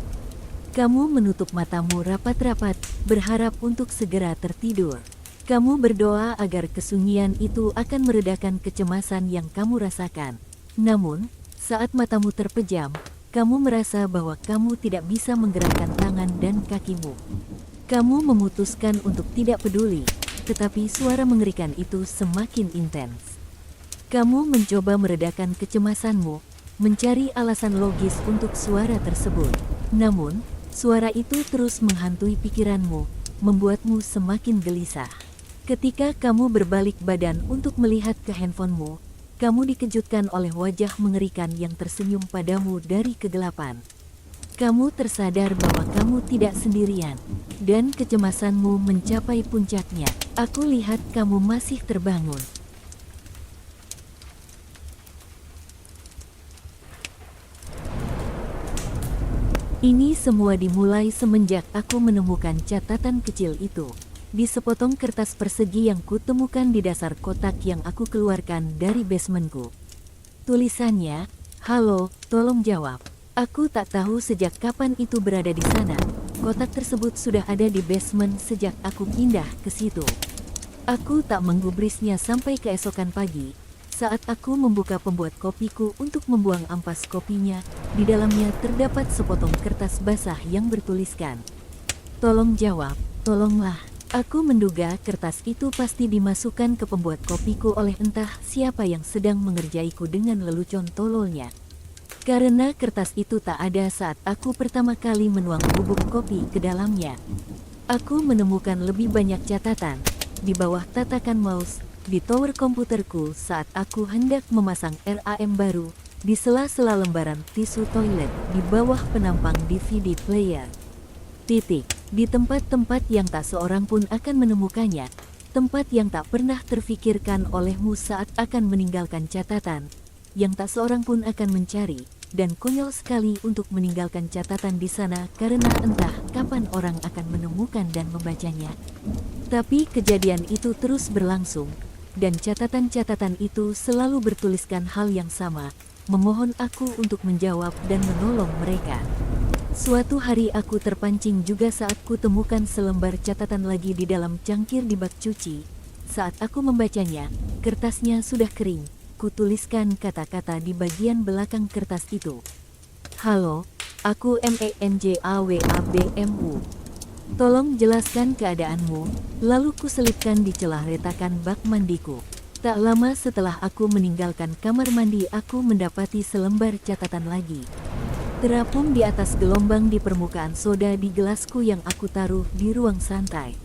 Kamu menutup matamu rapat-rapat, berharap untuk segera tertidur. Kamu berdoa agar kesunyian itu akan meredakan kecemasan yang kamu rasakan. Namun, saat matamu terpejam, kamu merasa bahwa kamu tidak bisa menggerakkan tangan dan kakimu. Kamu memutuskan untuk tidak peduli, tetapi suara mengerikan itu semakin intens. Kamu mencoba meredakan kecemasanmu, mencari alasan logis untuk suara tersebut. Namun, suara itu terus menghantui pikiranmu, membuatmu semakin gelisah. Ketika kamu berbalik badan untuk melihat ke handphonemu, kamu dikejutkan oleh wajah mengerikan yang tersenyum padamu dari kegelapan. Kamu tersadar bahwa kamu tidak sendirian, dan kecemasanmu mencapai puncaknya. Aku lihat kamu masih terbangun. Ini semua dimulai semenjak aku menemukan catatan kecil itu di sepotong kertas persegi yang kutemukan di dasar kotak yang aku keluarkan dari basementku. Tulisannya, "Halo, tolong jawab. Aku tak tahu sejak kapan itu berada di sana. Kotak tersebut sudah ada di basement sejak aku pindah ke situ. Aku tak menggubrisnya sampai keesokan pagi, saat aku membuka pembuat kopiku untuk membuang ampas kopinya. Di dalamnya terdapat sepotong kertas basah yang bertuliskan, 'Tolong jawab, tolonglah.' Aku menduga kertas itu pasti dimasukkan ke pembuat kopiku oleh entah siapa yang sedang mengerjaiku dengan lelucon tololnya. Karena kertas itu tak ada saat aku pertama kali menuang bubuk kopi ke dalamnya. Aku menemukan lebih banyak catatan di bawah tatakan mouse di tower komputerku saat aku hendak memasang RAM baru, di sela-sela lembaran tisu toilet di bawah penampang DVD player. Di tempat-tempat yang tak seorang pun akan menemukannya, tempat yang tak pernah terfikirkan olehmu saat akan meninggalkan catatan, yang tak seorang pun akan mencari, dan konyol sekali untuk meninggalkan catatan di sana karena entah kapan orang akan menemukan dan membacanya. Tapi kejadian itu terus berlangsung, dan catatan-catatan itu selalu bertuliskan hal yang sama, memohon aku untuk menjawab dan menolong mereka. Suatu hari aku terpancing juga saat ku temukan selembar catatan lagi di dalam cangkir di bak cuci. Saat aku membacanya, kertasnya sudah kering. Ku tuliskan kata-kata di bagian belakang kertas itu. Halo, aku MenJawabmu. Tolong jelaskan keadaanmu. Lalu ku selipkan di celah retakan bak mandiku. Tak lama setelah aku meninggalkan kamar mandi, aku mendapati selembar catatan lagi. Terapung di atas gelombang di permukaan soda di gelasku yang aku taruh di ruang santai.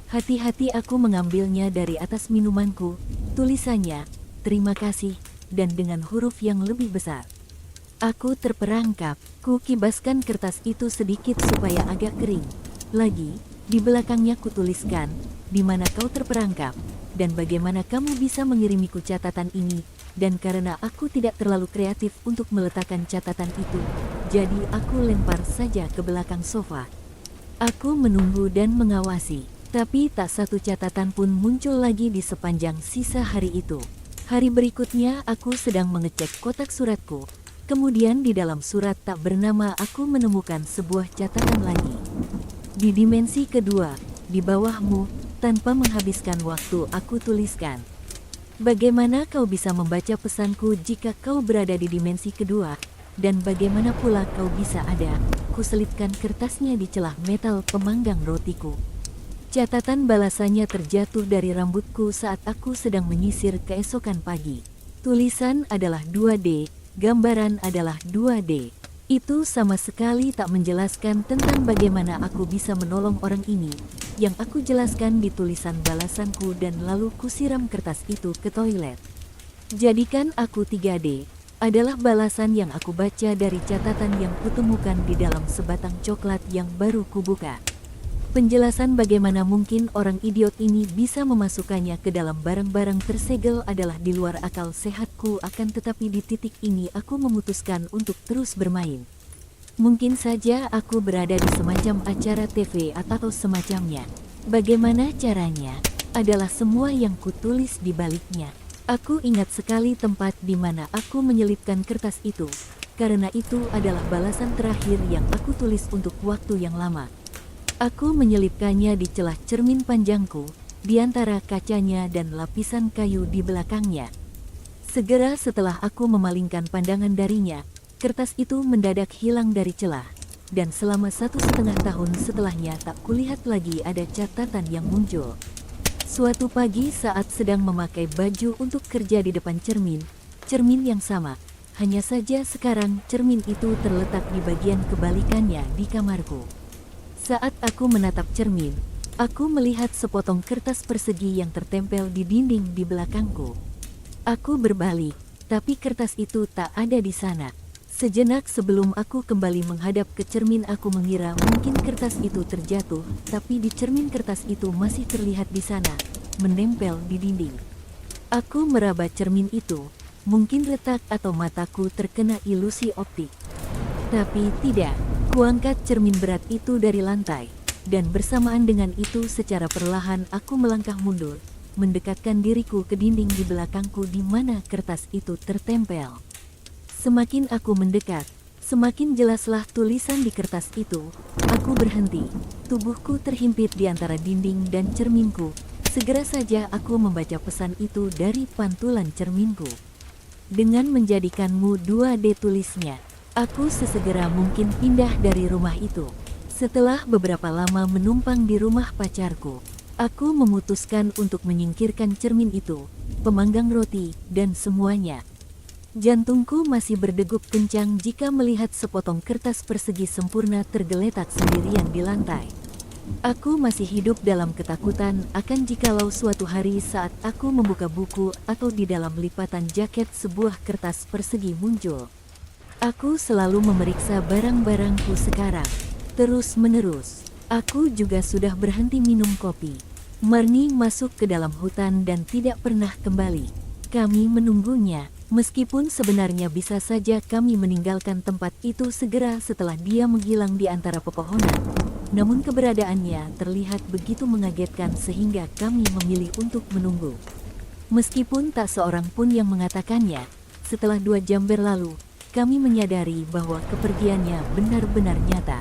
Hati-hati aku mengambilnya dari atas minumanku. Tulisannya, terima kasih, dan dengan huruf yang lebih besar. Aku terperangkap. Ku kibaskan kertas itu sedikit supaya agak kering. Lagi, di belakangnya kutuliskan, di mana kau terperangkap, dan bagaimana kamu bisa mengirimiku catatan ini. Dan karena aku tidak terlalu kreatif untuk meletakkan catatan itu, jadi aku lempar saja ke belakang sofa. Aku menunggu dan mengawasi, tapi tak satu catatan pun muncul lagi di sepanjang sisa hari itu. Hari berikutnya aku sedang mengecek kotak suratku. Kemudian di dalam surat tak bernama aku menemukan sebuah catatan lagi. Di dimensi kedua, di bawahmu, tanpa menghabiskan waktu aku tuliskan. Bagaimana kau bisa membaca pesanku jika kau berada di dimensi kedua? Dan bagaimana pula kau bisa ada? Kuselipkan kertasnya di celah metal pemanggang rotiku. Catatan balasannya terjatuh dari rambutku saat aku sedang menyisir keesokan pagi. Tulisan adalah 2D, gambaran adalah 2D. Itu sama sekali tak menjelaskan tentang bagaimana aku bisa menolong orang ini. Yang aku jelaskan di tulisan balasanku dan lalu kusiram kertas itu ke toilet. Jadikan aku 3D adalah balasan yang aku baca dari catatan yang kutemukan di dalam sebatang coklat yang baru kubuka. Penjelasan bagaimana mungkin orang idiot ini bisa memasukkannya ke dalam barang-barang tersegel adalah di luar akal sehatku, akan tetapi di titik ini aku memutuskan untuk terus bermain. Mungkin saja aku berada di semacam acara TV atau semacamnya. Bagaimana caranya? Adalah semua yang kutulis di baliknya. Aku ingat sekali tempat di mana aku menyelipkan kertas itu, karena itu adalah balasan terakhir yang aku tulis untuk waktu yang lama. Aku menyelipkannya di celah cermin panjangku, di antara kacanya dan lapisan kayu di belakangnya. Segera setelah aku memalingkan pandangan darinya, kertas itu mendadak hilang dari celah, dan selama 1,5 tahun setelahnya tak kulihat lagi ada catatan yang muncul. Suatu pagi saat sedang memakai baju untuk kerja di depan cermin yang sama, hanya saja sekarang cermin itu terletak di bagian kebalikannya di kamarku. Saat aku menatap cermin, aku melihat sepotong kertas persegi yang tertempel di dinding di belakangku. Aku berbalik, tapi kertas itu tak ada di sana. Sejenak sebelum aku kembali menghadap ke cermin, aku mengira mungkin kertas itu terjatuh, tapi di cermin kertas itu masih terlihat di sana, menempel di dinding. Aku meraba cermin itu, mungkin retak atau mataku terkena ilusi optik. Tapi tidak, kuangkat cermin berat itu dari lantai, dan bersamaan dengan itu secara perlahan aku melangkah mundur, mendekatkan diriku ke dinding di belakangku di mana kertas itu tertempel. Semakin aku mendekat, semakin jelaslah tulisan di kertas itu. Aku berhenti, tubuhku terhimpit di antara dinding dan cerminku. Segera saja aku membaca pesan itu dari pantulan cerminku. Dengan menjadikanmu 2D tulisnya, aku sesegera mungkin pindah dari rumah itu. Setelah beberapa lama menumpang di rumah pacarku, aku memutuskan untuk menyingkirkan cermin itu, pemanggang roti, dan semuanya. Jantungku masih berdegup kencang jika melihat sepotong kertas persegi sempurna tergeletak sendirian di lantai. Aku masih hidup dalam ketakutan akan jikalau suatu hari saat aku membuka buku atau di dalam lipatan jaket sebuah kertas persegi muncul. Aku selalu memeriksa barang-barangku sekarang, terus-menerus. Aku juga sudah berhenti minum kopi. Marni masuk ke dalam hutan dan tidak pernah kembali. Kami menunggunya, meskipun sebenarnya bisa saja kami meninggalkan tempat itu segera setelah dia menghilang di antara pepohonan. Namun keberadaannya terlihat begitu mengagetkan sehingga kami memilih untuk menunggu. Meskipun tak seorang pun yang mengatakannya, setelah 2 jam berlalu, kami menyadari bahwa kepergiannya benar-benar nyata.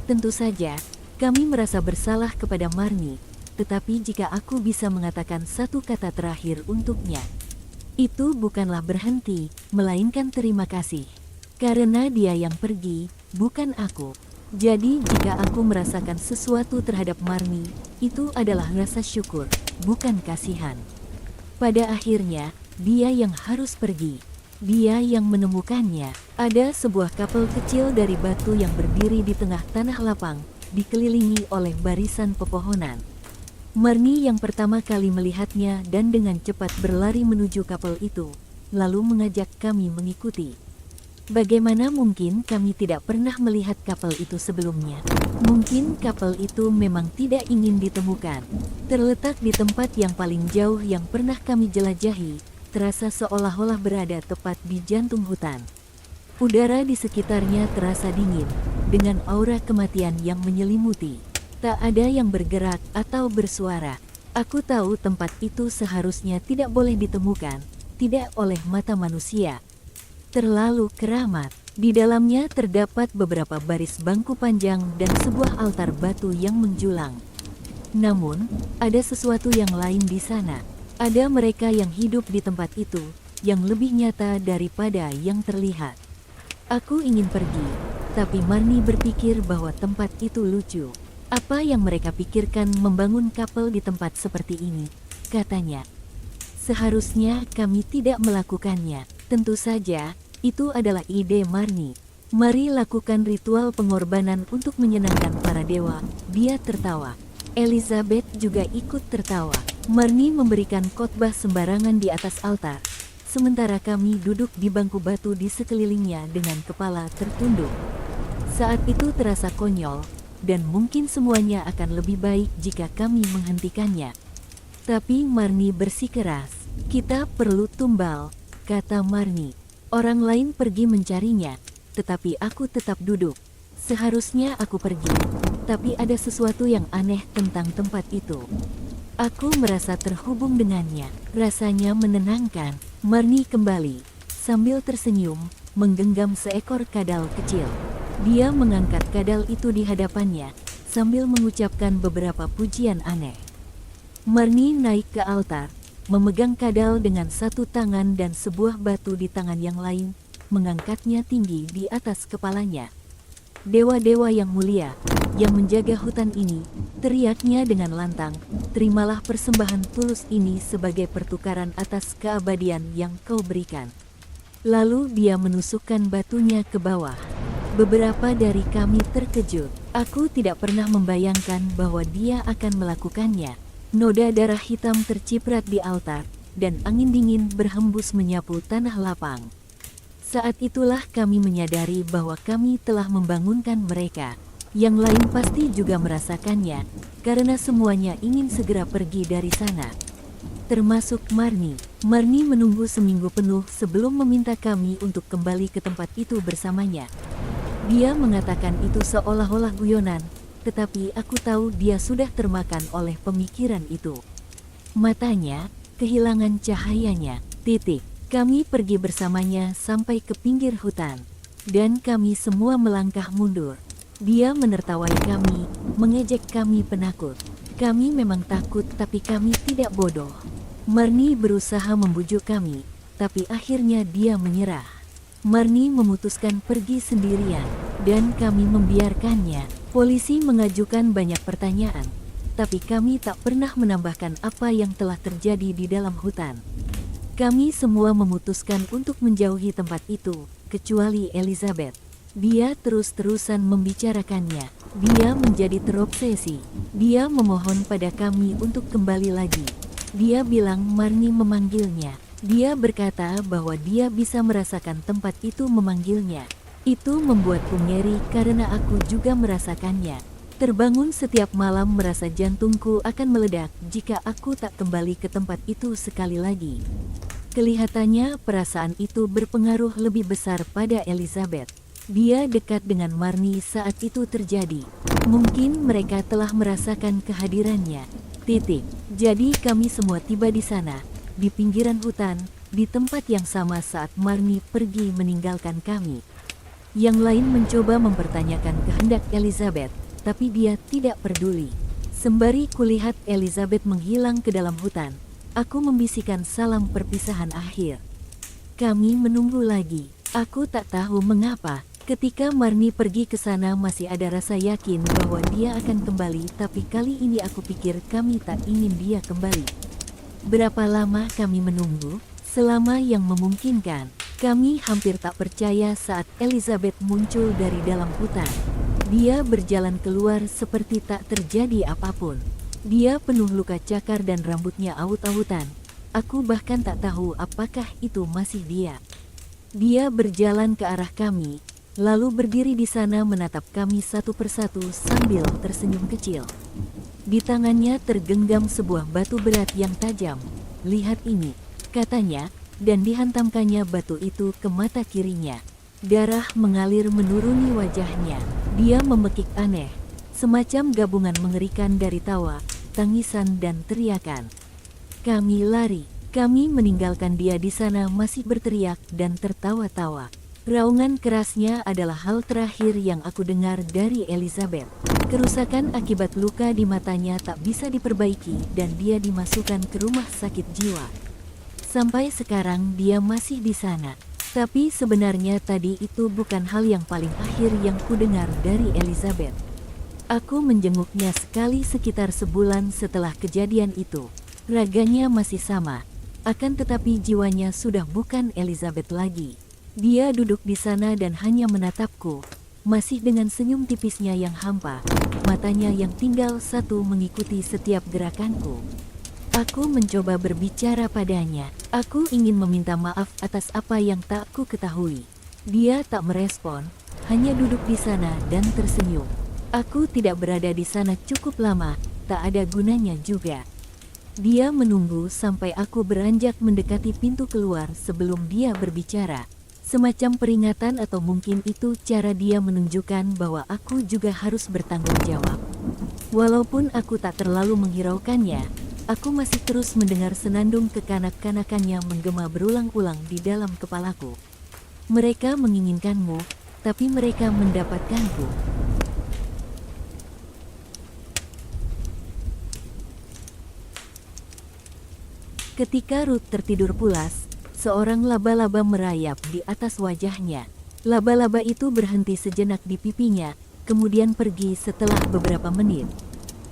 Tentu saja, kami merasa bersalah kepada Marni, tetapi jika aku bisa mengatakan satu kata terakhir untuknya, itu bukanlah berhenti, melainkan terima kasih. Karena dia yang pergi, bukan aku. Jadi jika aku merasakan sesuatu terhadap Marni, itu adalah rasa syukur, bukan kasihan. Pada akhirnya, dia yang harus pergi. Dia yang menemukannya. Ada sebuah kapal kecil dari batu yang berdiri di tengah tanah lapang, dikelilingi oleh barisan pepohonan. Marni yang pertama kali melihatnya dan dengan cepat berlari menuju kapal itu, lalu mengajak kami mengikuti. Bagaimana mungkin kami tidak pernah melihat kapal itu sebelumnya? Mungkin kapal itu memang tidak ingin ditemukan. Terletak di tempat yang paling jauh yang pernah kami jelajahi, terasa seolah-olah berada tepat di jantung hutan. Udara di sekitarnya terasa dingin, dengan aura kematian yang menyelimuti. Tak ada yang bergerak atau bersuara. Aku tahu tempat itu seharusnya tidak boleh ditemukan, tidak oleh mata manusia. Terlalu keramat. Di dalamnya terdapat beberapa baris bangku panjang dan sebuah altar batu yang menjulang. Namun, ada sesuatu yang lain di sana. Ada mereka yang hidup di tempat itu, yang lebih nyata daripada yang terlihat. Aku ingin pergi, tapi Marni berpikir bahwa tempat itu lucu. Apa yang mereka pikirkan membangun kapal di tempat seperti ini, katanya. Seharusnya kami tidak melakukannya. Tentu saja, itu adalah ide Marni. Mari lakukan ritual pengorbanan untuk menyenangkan para dewa. Dia tertawa. Elizabeth juga ikut tertawa. Marni memberikan khotbah sembarangan di atas altar, sementara kami duduk di bangku batu di sekelilingnya dengan kepala tertunduk. Saat itu terasa konyol, dan mungkin semuanya akan lebih baik jika kami menghentikannya. Tapi Marni bersikeras. Kita perlu tumbal, kata Marni. Orang lain pergi mencarinya, tetapi aku tetap duduk. Seharusnya aku pergi, tapi ada sesuatu yang aneh tentang tempat itu. Aku merasa terhubung dengannya, rasanya menenangkan. Marni kembali, sambil tersenyum, menggenggam seekor kadal kecil. Dia mengangkat kadal itu di hadapannya, sambil mengucapkan beberapa pujian aneh. Marni naik ke altar, memegang kadal dengan satu tangan dan sebuah batu di tangan yang lain, mengangkatnya tinggi di atas kepalanya. Dewa-dewa yang mulia, yang menjaga hutan ini, teriaknya dengan lantang, terimalah persembahan tulus ini sebagai pertukaran atas keabadian yang kau berikan. Lalu dia menusukkan batunya ke bawah. Beberapa dari kami terkejut. Aku tidak pernah membayangkan bahwa dia akan melakukannya. Noda darah hitam terciprat di altar, dan angin dingin berhembus menyapu tanah lapang. Saat itulah kami menyadari bahwa kami telah membangunkan mereka. Yang lain pasti juga merasakannya, karena semuanya ingin segera pergi dari sana. Termasuk Marni. Marni menunggu seminggu penuh sebelum meminta kami untuk kembali ke tempat itu bersamanya. Dia mengatakan itu seolah-olah guyonan, tetapi aku tahu dia sudah termakan oleh pemikiran itu. Matanya kehilangan cahayanya. Kami pergi bersamanya sampai ke pinggir hutan, dan kami semua melangkah mundur. Dia menertawai kami, mengejek kami penakut. Kami memang takut, tapi kami tidak bodoh. Marni berusaha membujuk kami, tapi akhirnya dia menyerah. Marni memutuskan pergi sendirian, dan kami membiarkannya. Polisi mengajukan banyak pertanyaan, tapi kami tak pernah menambahkan apa yang telah terjadi di dalam hutan. Kami semua memutuskan untuk menjauhi tempat itu, kecuali Elizabeth. Dia terus-terusan membicarakannya. Dia menjadi terobsesi. Dia memohon pada kami untuk kembali lagi. Dia bilang Marni memanggilnya. Dia berkata bahwa dia bisa merasakan tempat itu memanggilnya. Itu membuatku ngeri karena aku juga merasakannya. Terbangun setiap malam merasa jantungku akan meledak jika aku tak kembali ke tempat itu sekali lagi. Kelihatannya perasaan itu berpengaruh lebih besar pada Elizabeth. Dia dekat dengan Marnie saat itu terjadi. Mungkin mereka telah merasakan kehadirannya. Jadi kami semua tiba di sana, di pinggiran hutan, di tempat yang sama saat Marnie pergi meninggalkan kami. Yang lain mencoba mempertanyakan kehendak Elizabeth, tapi dia tidak peduli. Sembari kulihat Elizabeth menghilang ke dalam hutan, aku membisikkan salam perpisahan akhir. Kami menunggu lagi. Aku tak tahu mengapa. Ketika Marnie pergi ke sana masih ada rasa yakin bahwa dia akan kembali, tapi kali ini aku pikir kami tak ingin dia kembali. Berapa lama kami menunggu? Selama yang memungkinkan. Kami hampir tak percaya saat Elizabeth muncul dari dalam hutan. Dia berjalan keluar seperti tak terjadi apapun. Dia penuh luka cakar dan rambutnya awut-awutan. Aku bahkan tak tahu apakah itu masih dia. Dia berjalan ke arah kami, lalu berdiri di sana menatap kami satu persatu sambil tersenyum kecil. Di tangannya tergenggam sebuah batu berat yang tajam. "Lihat ini," katanya, dan dihantamkannya batu itu ke mata kirinya. Darah mengalir menuruni wajahnya. Dia memekik aneh, semacam gabungan mengerikan dari tawa, tangisan dan teriakan. Kami lari. Kami meninggalkan dia di sana masih berteriak dan tertawa-tawa. Raungan kerasnya adalah hal terakhir yang aku dengar dari Elizabeth. Kerusakan akibat luka di matanya tak bisa diperbaiki dan dia dimasukkan ke rumah sakit jiwa. Sampai sekarang dia masih di sana. Tapi sebenarnya tadi itu bukan hal yang paling akhir yang kudengar dari Elizabeth. Aku menjenguknya sekali sekitar sebulan setelah kejadian itu. Raganya masih sama, akan tetapi jiwanya sudah bukan Elizabeth lagi. Dia duduk di sana dan hanya menatapku, masih dengan senyum tipisnya yang hampa, matanya yang tinggal satu mengikuti setiap gerakanku. Aku mencoba berbicara padanya. Aku ingin meminta maaf atas apa yang tak ku ketahui. Dia tak merespon, hanya duduk di sana dan tersenyum. Aku tidak berada di sana cukup lama, tak ada gunanya juga. Dia menunggu sampai aku beranjak mendekati pintu keluar sebelum dia berbicara. Semacam peringatan atau mungkin itu cara dia menunjukkan bahwa aku juga harus bertanggung jawab. Walaupun aku tak terlalu menghiraukannya, aku masih terus mendengar senandung kekanak-kanakannya menggema berulang-ulang di dalam kepalaku. Mereka menginginkanmu, tapi mereka mendapatkanku. Ketika Ruth tertidur pulas, seorang laba-laba merayap di atas wajahnya. Laba-laba itu berhenti sejenak di pipinya, kemudian pergi setelah beberapa menit.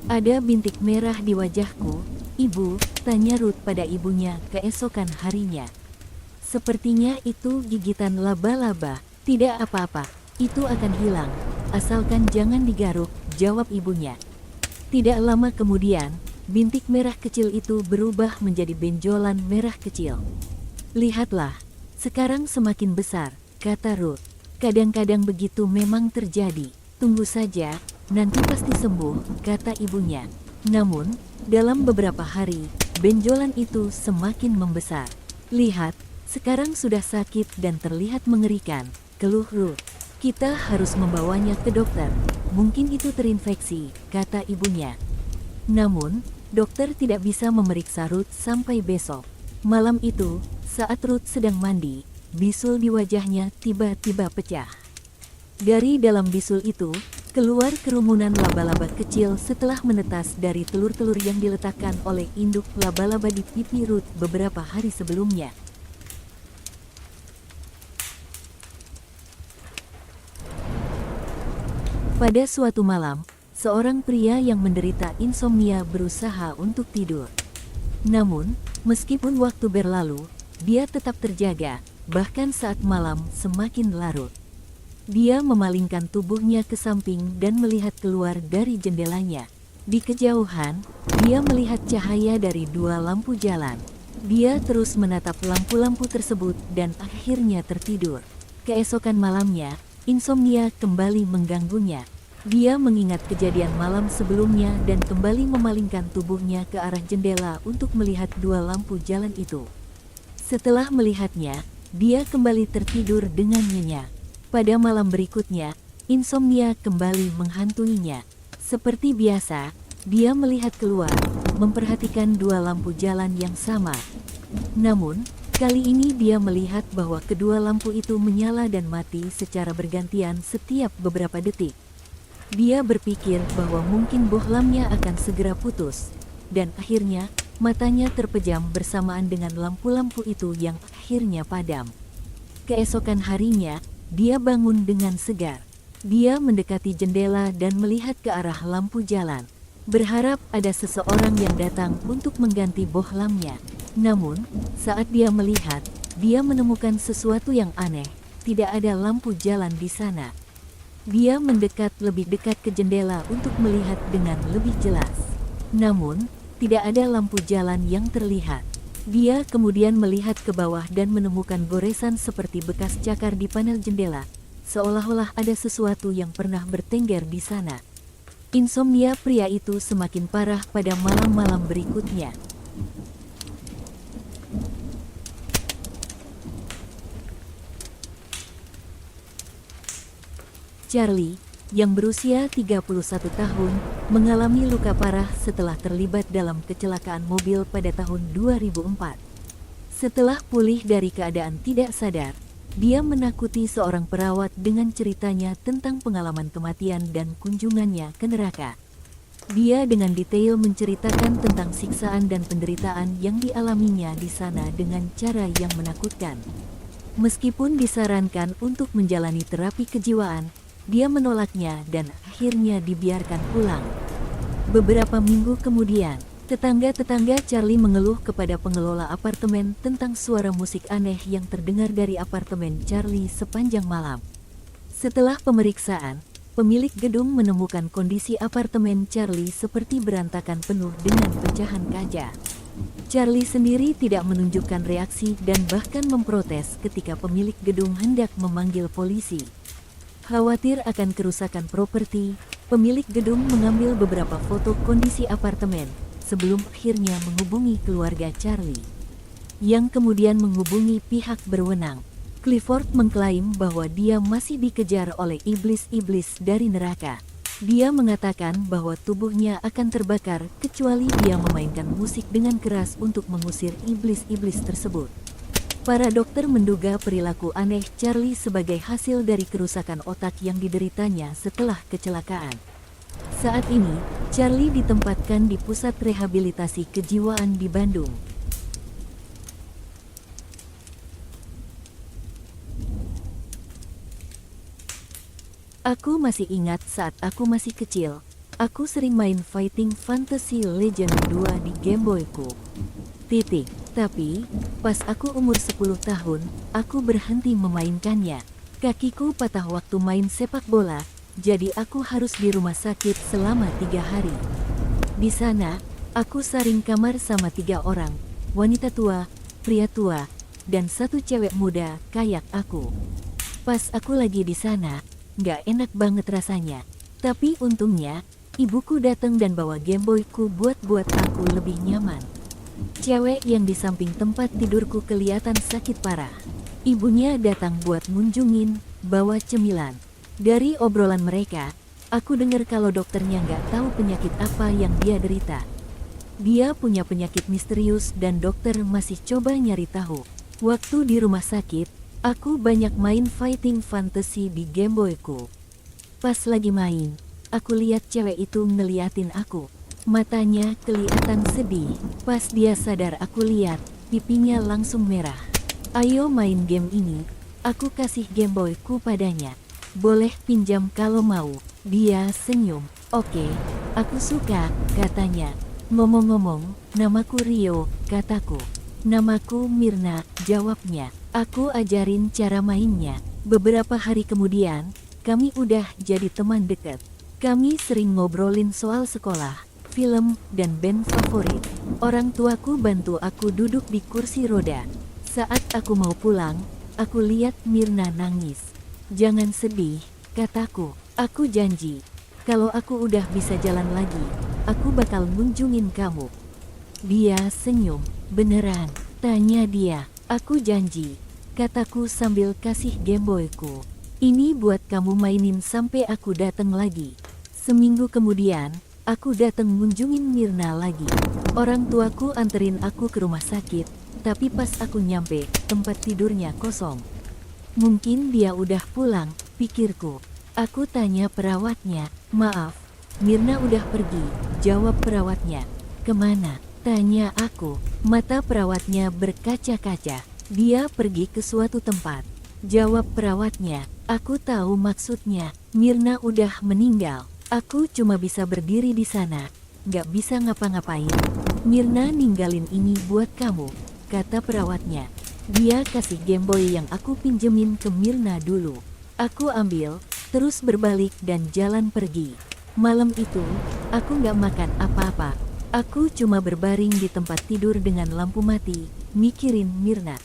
"Ada bintik merah di wajahku, Ibu," tanya Ruth pada ibunya keesokan harinya. "Sepertinya itu gigitan laba-laba." "Tidak apa-apa, itu akan hilang, asalkan jangan digaruk," jawab ibunya. Tidak lama kemudian, bintik merah kecil itu berubah menjadi benjolan merah kecil. "Lihatlah, sekarang semakin besar," kata Ruth. "Kadang-kadang begitu memang terjadi. Tunggu saja, nanti pasti sembuh," kata ibunya. Namun, dalam beberapa hari, benjolan itu semakin membesar. "Lihat, sekarang sudah sakit dan terlihat mengerikan," keluh Ruth. "Kita harus membawanya ke dokter. Mungkin itu terinfeksi," kata ibunya. Namun, dokter tidak bisa memeriksa Ruth sampai besok. Malam itu, saat Ruth sedang mandi, bisul di wajahnya tiba-tiba pecah. Dari dalam bisul itu, keluar kerumunan laba-laba kecil setelah menetas dari telur-telur yang diletakkan oleh induk laba-laba di pipi Ruth beberapa hari sebelumnya. Pada suatu malam, seorang pria yang menderita insomnia berusaha untuk tidur. Namun, meskipun waktu berlalu, dia tetap terjaga, bahkan saat malam semakin larut. Dia memalingkan tubuhnya ke samping dan melihat keluar dari jendelanya. Di kejauhan, dia melihat cahaya dari dua lampu jalan. Dia terus menatap lampu-lampu tersebut dan akhirnya tertidur. Keesokan malamnya, insomnia kembali mengganggunya. Dia mengingat kejadian malam sebelumnya dan kembali memalingkan tubuhnya ke arah jendela untuk melihat dua lampu jalan itu. Setelah melihatnya, dia kembali tertidur dengan nyenyak. Pada malam berikutnya, insomnia kembali menghantuinya. Seperti biasa, dia melihat keluar, memperhatikan dua lampu jalan yang sama. Namun, kali ini dia melihat bahwa kedua lampu itu menyala dan mati secara bergantian setiap beberapa detik. Dia berpikir bahwa mungkin bohlamnya akan segera putus, dan akhirnya matanya terpejam bersamaan dengan lampu-lampu itu yang akhirnya padam. Keesokan harinya, dia bangun dengan segar. Dia mendekati jendela dan melihat ke arah lampu jalan, berharap ada seseorang yang datang untuk mengganti bohlamnya. Namun, saat dia melihat, dia menemukan sesuatu yang aneh. Tidak ada lampu jalan di sana. Dia mendekat lebih dekat ke jendela untuk melihat dengan lebih jelas. Namun, tidak ada lampu jalan yang terlihat. Dia kemudian melihat ke bawah dan menemukan goresan seperti bekas cakar di panel jendela, seolah-olah ada sesuatu yang pernah bertengger di sana. Insomnia pria itu semakin parah pada malam-malam berikutnya. Charlie, yang berusia 31 tahun, mengalami luka parah setelah terlibat dalam kecelakaan mobil pada tahun 2004. Setelah pulih dari keadaan tidak sadar, dia menakuti seorang perawat dengan ceritanya tentang pengalaman kematian dan kunjungannya ke neraka. Dia dengan detail menceritakan tentang siksaan dan penderitaan yang dialaminya di sana dengan cara yang menakutkan. Meskipun disarankan untuk menjalani terapi kejiwaan, dia menolaknya dan akhirnya dibiarkan pulang. Beberapa minggu kemudian, tetangga-tetangga Charlie mengeluh kepada pengelola apartemen tentang suara musik aneh yang terdengar dari apartemen Charlie sepanjang malam. Setelah pemeriksaan, pemilik gedung menemukan kondisi apartemen Charlie seperti berantakan penuh dengan pecahan kaca. Charlie sendiri tidak menunjukkan reaksi dan bahkan memprotes ketika pemilik gedung hendak memanggil polisi. Khawatir akan kerusakan properti, pemilik gedung mengambil beberapa foto kondisi apartemen sebelum akhirnya menghubungi keluarga Charlie, yang kemudian menghubungi pihak berwenang. Clifford mengklaim bahwa dia masih dikejar oleh iblis-iblis dari neraka. Dia mengatakan bahwa tubuhnya akan terbakar kecuali dia memainkan musik dengan keras untuk mengusir iblis-iblis tersebut. Para dokter menduga perilaku aneh Charlie sebagai hasil dari kerusakan otak yang dideritanya setelah kecelakaan. Saat ini, Charlie ditempatkan di pusat rehabilitasi kejiwaan di Bandung. Aku masih ingat saat aku masih kecil, aku sering main Fighting Fantasy Legend 2 di Game Boy-ku. Tapi, pas aku umur 10 tahun, aku berhenti memainkannya. Kakiku patah waktu main sepak bola, jadi aku harus di rumah sakit selama 3 hari. Di sana, aku sharing kamar sama 3 orang, wanita tua, pria tua, dan 1 cewek muda kayak aku. Pas aku lagi di sana, nggak enak banget rasanya. Tapi untungnya, ibuku datang dan bawa Game Boy-ku buat aku lebih nyaman. Cewek yang di samping tempat tidurku kelihatan sakit parah. Ibunya datang buat ngunjungin, bawa cemilan. Dari obrolan mereka, aku dengar kalau dokternya nggak tahu penyakit apa yang dia derita. Dia punya penyakit misterius dan dokter masih coba nyari tahu. Waktu di rumah sakit, aku banyak main Fighting Fantasy di Game Boy-ku. Pas lagi main, aku lihat cewek itu ngeliatin aku. Matanya kelihatan sedih. Pas dia sadar aku lihat, pipinya langsung merah. Ayo main game ini, aku kasih Game Boy-ku padanya. Boleh pinjam kalau mau. Dia senyum. Oke, aku suka, katanya. Ngomong-ngomong, namaku Rio, kataku. Namaku Mirna, jawabnya. Aku ajarin cara mainnya. Beberapa hari kemudian, kami udah jadi teman dekat. Kami sering ngobrolin soal sekolah, film, dan band favorit. Orang tuaku bantu aku duduk di kursi roda. Saat aku mau pulang, aku lihat Mirna nangis. Jangan sedih, kataku. Aku janji, Kalau aku udah bisa jalan lagi, aku bakal ngunjungin kamu. Dia senyum. Beneran? Tanya dia. Aku janji, kataku sambil kasih Game Boy-ku. Ini buat kamu mainin sampai aku datang lagi. Seminggu kemudian, aku datang ngunjungin Mirna lagi. Orang tuaku anterin aku ke rumah sakit, tapi pas aku nyampe, tempat tidurnya kosong. Mungkin dia udah pulang, pikirku. Aku tanya perawatnya, maaf, Mirna udah pergi, jawab perawatnya. Kemana? Tanya aku. Mata perawatnya berkaca-kaca. Dia pergi ke suatu tempat. Jawab perawatnya. Aku tahu maksudnya. Mirna udah meninggal. Aku cuma bisa berdiri di sana. Gak bisa ngapa-ngapain. Mirna ninggalin ini buat kamu, kata perawatnya. Dia kasih Game Boy yang aku pinjemin ke Mirna dulu. Aku ambil, terus berbalik dan jalan pergi. Malam itu, aku gak makan apa-apa. Aku cuma berbaring di tempat tidur dengan lampu mati, mikirin Mirna.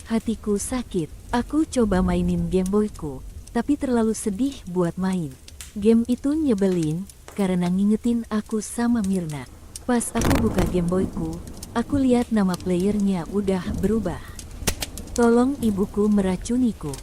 Hatiku sakit. Aku coba mainin Game Boy-ku, tapi terlalu sedih buat main. Game itu nyebelin, karena ngingetin aku sama Mirna. Pas aku buka Game Boy-ku, aku lihat nama playernya udah berubah. Tolong ibuku meracuniku.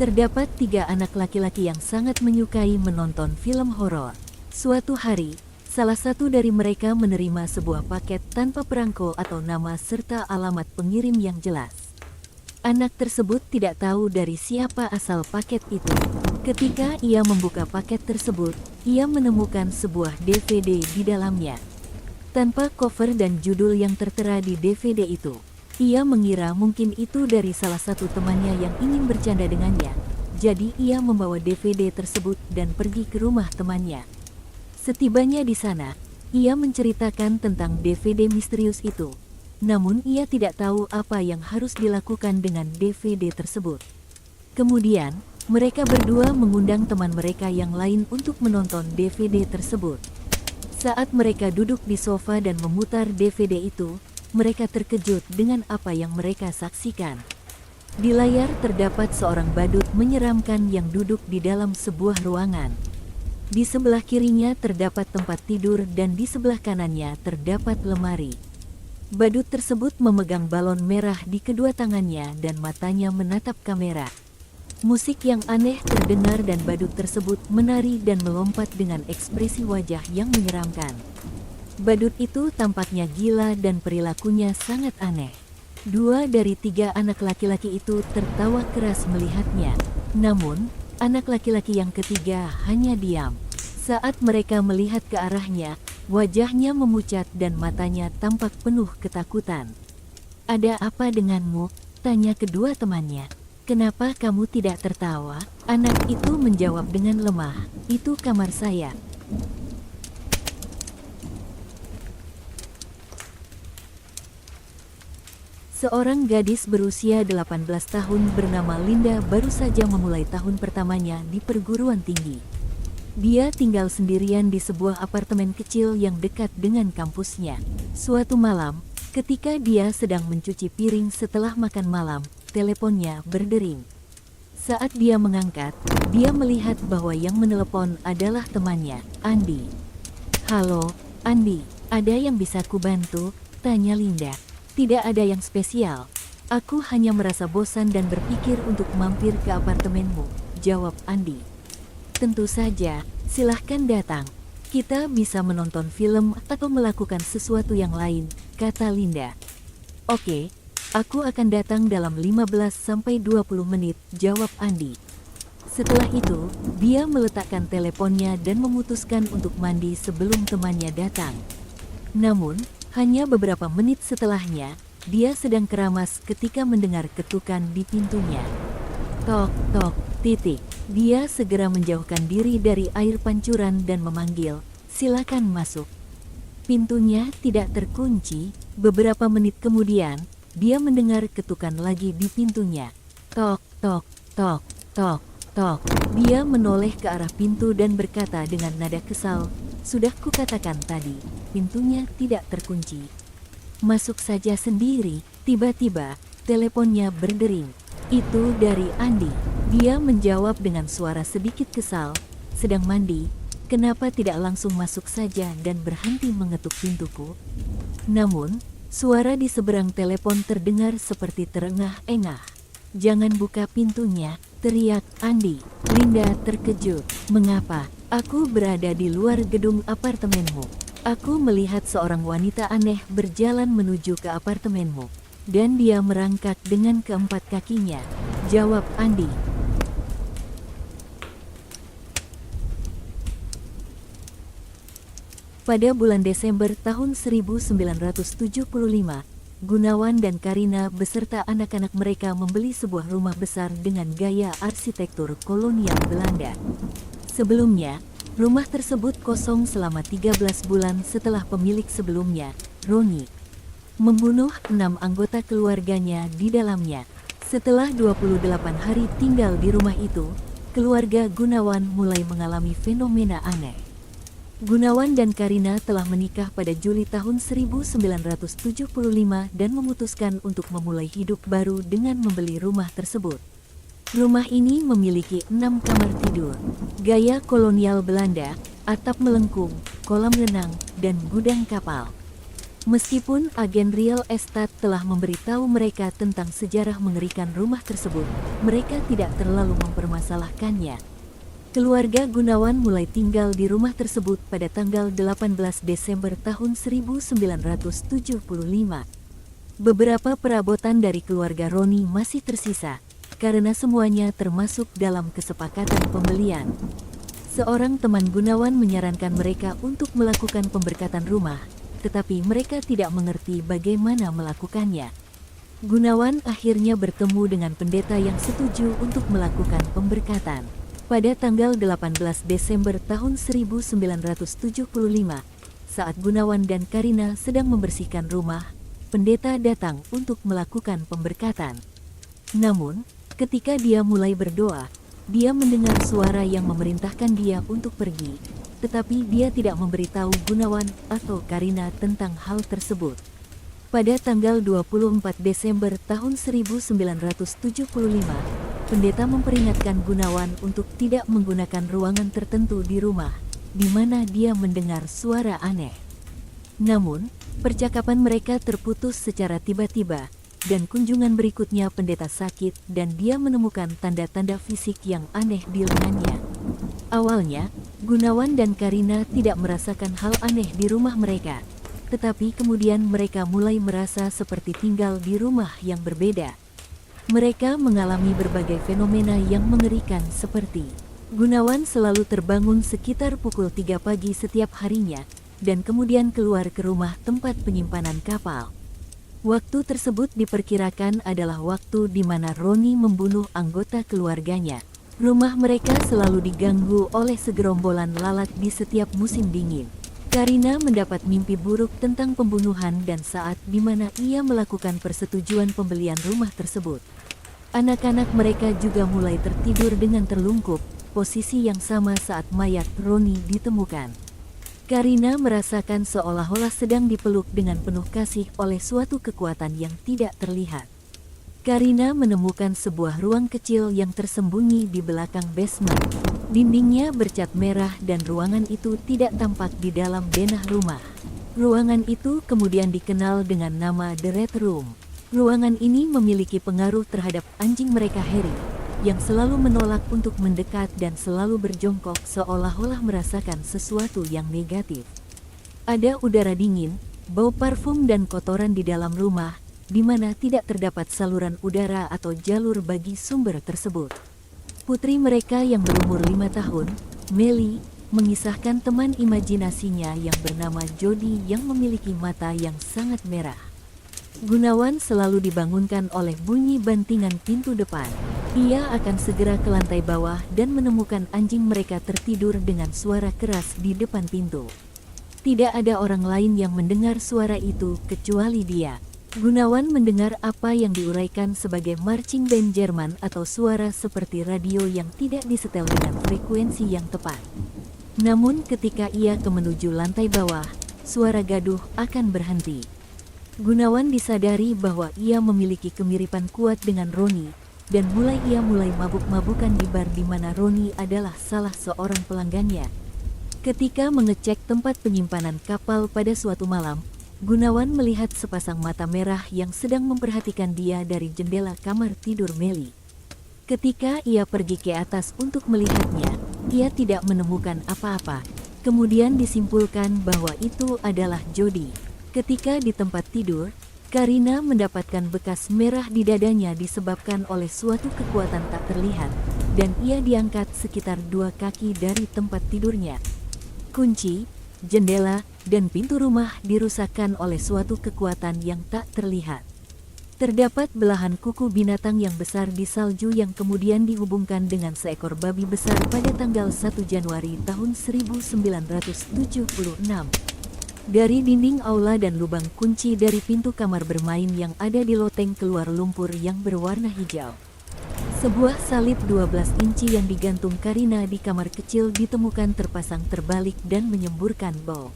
Terdapat 3 anak laki-laki yang sangat menyukai menonton film horor. Suatu hari, salah satu dari mereka menerima sebuah paket tanpa perangko atau nama serta alamat pengirim yang jelas. Anak tersebut tidak tahu dari siapa asal paket itu. Ketika ia membuka paket tersebut, ia menemukan sebuah DVD di dalamnya. Tanpa cover dan judul yang tertera di DVD itu, ia mengira mungkin itu dari salah satu temannya yang ingin bercanda dengannya. Jadi ia membawa DVD tersebut dan pergi ke rumah temannya. Setibanya di sana, ia menceritakan tentang DVD misterius itu. Namun ia tidak tahu apa yang harus dilakukan dengan DVD tersebut. Kemudian, mereka berdua mengundang teman mereka yang lain untuk menonton DVD tersebut. Saat mereka duduk di sofa dan memutar DVD itu, mereka terkejut dengan apa yang mereka saksikan. Di layar terdapat seorang badut menyeramkan yang duduk di dalam sebuah ruangan. Di sebelah kirinya terdapat tempat tidur dan di sebelah kanannya terdapat lemari. Badut tersebut memegang balon merah di kedua tangannya dan matanya menatap kamera. Musik yang aneh terdengar dan badut tersebut menari dan melompat dengan ekspresi wajah yang menyeramkan. Badut itu tampaknya gila dan perilakunya sangat aneh. 2 dari 3 anak laki-laki itu tertawa keras melihatnya. Namun, anak laki-laki yang ketiga hanya diam. Saat mereka melihat ke arahnya, wajahnya memucat dan matanya tampak penuh ketakutan. "Ada apa denganmu?" tanya kedua temannya. "Kenapa kamu tidak tertawa?" Anak itu menjawab dengan lemah, "Itu kamar saya." Seorang gadis berusia 18 tahun bernama Linda baru saja memulai tahun pertamanya di perguruan tinggi. Dia tinggal sendirian di sebuah apartemen kecil yang dekat dengan kampusnya. Suatu malam, ketika dia sedang mencuci piring setelah makan malam, teleponnya berdering. Saat dia mengangkat, dia melihat bahwa yang menelepon adalah temannya, Andi. "Halo, Andi, ada yang bisa kubantu?" tanya Linda. "Tidak ada yang spesial. Aku hanya merasa bosan dan berpikir untuk mampir ke apartemenmu," jawab Andi. "Tentu saja, silahkan datang. Kita bisa menonton film atau melakukan sesuatu yang lain," kata Linda. "Oke, aku akan datang dalam 15-20 menit," jawab Andi. Setelah itu, dia meletakkan teleponnya dan memutuskan untuk mandi sebelum temannya datang. Namun, hanya beberapa menit setelahnya, dia sedang keramas ketika mendengar ketukan di pintunya. Tok, tok, titik. Dia segera menjauhkan diri dari air pancuran dan memanggil, "Silakan masuk." Pintunya tidak terkunci. Beberapa menit kemudian, dia mendengar ketukan lagi di pintunya. Tok, tok, tok, tok, tok. Dia menoleh ke arah pintu dan berkata dengan nada kesal, "Sudah kukatakan tadi, pintunya tidak terkunci. Masuk saja sendiri." Tiba-tiba, Teleponnya berdering. Itu dari Andi. Dia menjawab dengan suara sedikit kesal, sedang mandi, kenapa tidak langsung masuk saja dan berhenti mengetuk pintuku? Namun, suara di seberang telepon terdengar seperti terengah-engah. Jangan buka pintunya, teriak Andi. Linda terkejut. Mengapa? Aku berada di luar gedung apartemenmu. Aku melihat seorang wanita aneh berjalan menuju ke apartemenmu. Dan dia merangkak dengan keempat kakinya. Jawab Andi. Pada bulan Desember tahun 1975, Gunawan dan Karina beserta anak-anak mereka membeli sebuah rumah besar dengan gaya arsitektur kolonial Belanda. Sebelumnya, rumah tersebut kosong selama 13 bulan setelah pemilik sebelumnya, Roni, membunuh 6 anggota keluarganya di dalamnya. Setelah 28 hari tinggal di rumah itu, keluarga Gunawan mulai mengalami fenomena aneh. Gunawan dan Karina telah menikah pada Juli tahun 1975 dan memutuskan untuk memulai hidup baru dengan membeli rumah tersebut. Rumah ini memiliki 6 kamar tidur, gaya kolonial Belanda, atap melengkung, kolam renang, dan gudang kapal. Meskipun agen real estate telah memberitahu mereka tentang sejarah mengerikan rumah tersebut, mereka tidak terlalu mempermasalahkannya. Keluarga Gunawan mulai tinggal di rumah tersebut pada tanggal 18 Desember tahun 1975. Beberapa perabotan dari keluarga Roni masih tersisa, karena semuanya termasuk dalam kesepakatan pembelian. Seorang teman Gunawan menyarankan mereka untuk melakukan pemberkatan rumah, tetapi mereka tidak mengerti bagaimana melakukannya. Gunawan akhirnya bertemu dengan pendeta yang setuju untuk melakukan pemberkatan. Pada tanggal 18 Desember tahun 1975, saat Gunawan dan Karina sedang membersihkan rumah, pendeta datang untuk melakukan pemberkatan. Namun, ketika dia mulai berdoa, dia mendengar suara yang memerintahkan dia untuk pergi, tetapi dia tidak memberitahu Gunawan atau Karina tentang hal tersebut. Pada tanggal 24 Desember tahun 1975, pendeta memperingatkan Gunawan untuk tidak menggunakan ruangan tertentu di rumah, di mana dia mendengar suara aneh. Namun, percakapan mereka terputus secara tiba-tiba, dan kunjungan berikutnya pendeta sakit dan dia menemukan tanda-tanda fisik yang aneh di lengannya. Awalnya, Gunawan dan Karina tidak merasakan hal aneh di rumah mereka, tetapi kemudian mereka mulai merasa seperti tinggal di rumah yang berbeda. Mereka mengalami berbagai fenomena yang mengerikan seperti Gunawan selalu terbangun sekitar pukul 3 pagi setiap harinya, dan kemudian keluar ke rumah tempat penyimpanan kapal. Waktu tersebut diperkirakan adalah waktu di mana Roni membunuh anggota keluarganya. Rumah mereka selalu diganggu oleh segerombolan lalat di setiap musim dingin. Karina mendapat mimpi buruk tentang pembunuhan dan saat di mana ia melakukan persetujuan pembelian rumah tersebut. Anak-anak mereka juga mulai tertidur dengan terlungkup, posisi yang sama saat mayat Roni ditemukan. Karina merasakan seolah-olah sedang dipeluk dengan penuh kasih oleh suatu kekuatan yang tidak terlihat. Karina menemukan sebuah ruang kecil yang tersembunyi di belakang basement. Dindingnya bercat merah dan ruangan itu tidak tampak di dalam denah rumah. Ruangan itu kemudian dikenal dengan nama The Red Room. Ruangan ini memiliki pengaruh terhadap anjing mereka Harry, yang selalu menolak untuk mendekat dan selalu berjongkok seolah-olah merasakan sesuatu yang negatif. Ada udara dingin, bau parfum dan kotoran di dalam rumah, di mana tidak terdapat saluran udara atau jalur bagi sumber tersebut. Putri mereka yang berumur 5 tahun, Melly, mengisahkan teman imajinasinya yang bernama Jody yang memiliki mata yang sangat merah. Gunawan selalu dibangunkan oleh bunyi bantingan pintu depan. Ia akan segera ke lantai bawah dan menemukan anjing mereka tertidur dengan suara keras di depan pintu. Tidak ada orang lain yang mendengar suara itu kecuali dia. Gunawan mendengar apa yang diuraikan sebagai marching band Jerman atau suara seperti radio yang tidak disetel dengan frekuensi yang tepat. Namun ketika ia menuju lantai bawah, suara gaduh akan berhenti. Gunawan disadari bahwa ia memiliki kemiripan kuat dengan Roni, dan ia mulai mabuk-mabukan di bar di mana Roni adalah salah seorang pelanggannya. Ketika mengecek tempat penyimpanan kapal pada suatu malam, Gunawan melihat sepasang mata merah yang sedang memperhatikan dia dari jendela kamar tidur Meli. Ketika ia pergi ke atas untuk melihatnya, ia tidak menemukan apa-apa. Kemudian disimpulkan bahwa itu adalah Jody. Ketika di tempat tidur, Karina mendapatkan bekas merah di dadanya disebabkan oleh suatu kekuatan tak terlihat, dan ia diangkat sekitar 2 kaki dari tempat tidurnya. Kunci, jendela, dan pintu rumah dirusakkan oleh suatu kekuatan yang tak terlihat. Terdapat belahan kuku binatang yang besar di salju yang kemudian dihubungkan dengan seekor babi besar pada tanggal 1 Januari tahun 1976. Dari dinding aula dan lubang kunci dari pintu kamar bermain yang ada di loteng keluar lumpur yang berwarna hijau. Sebuah salib 12 inci yang digantung Karina di kamar kecil ditemukan terpasang terbalik dan menyemburkan bau.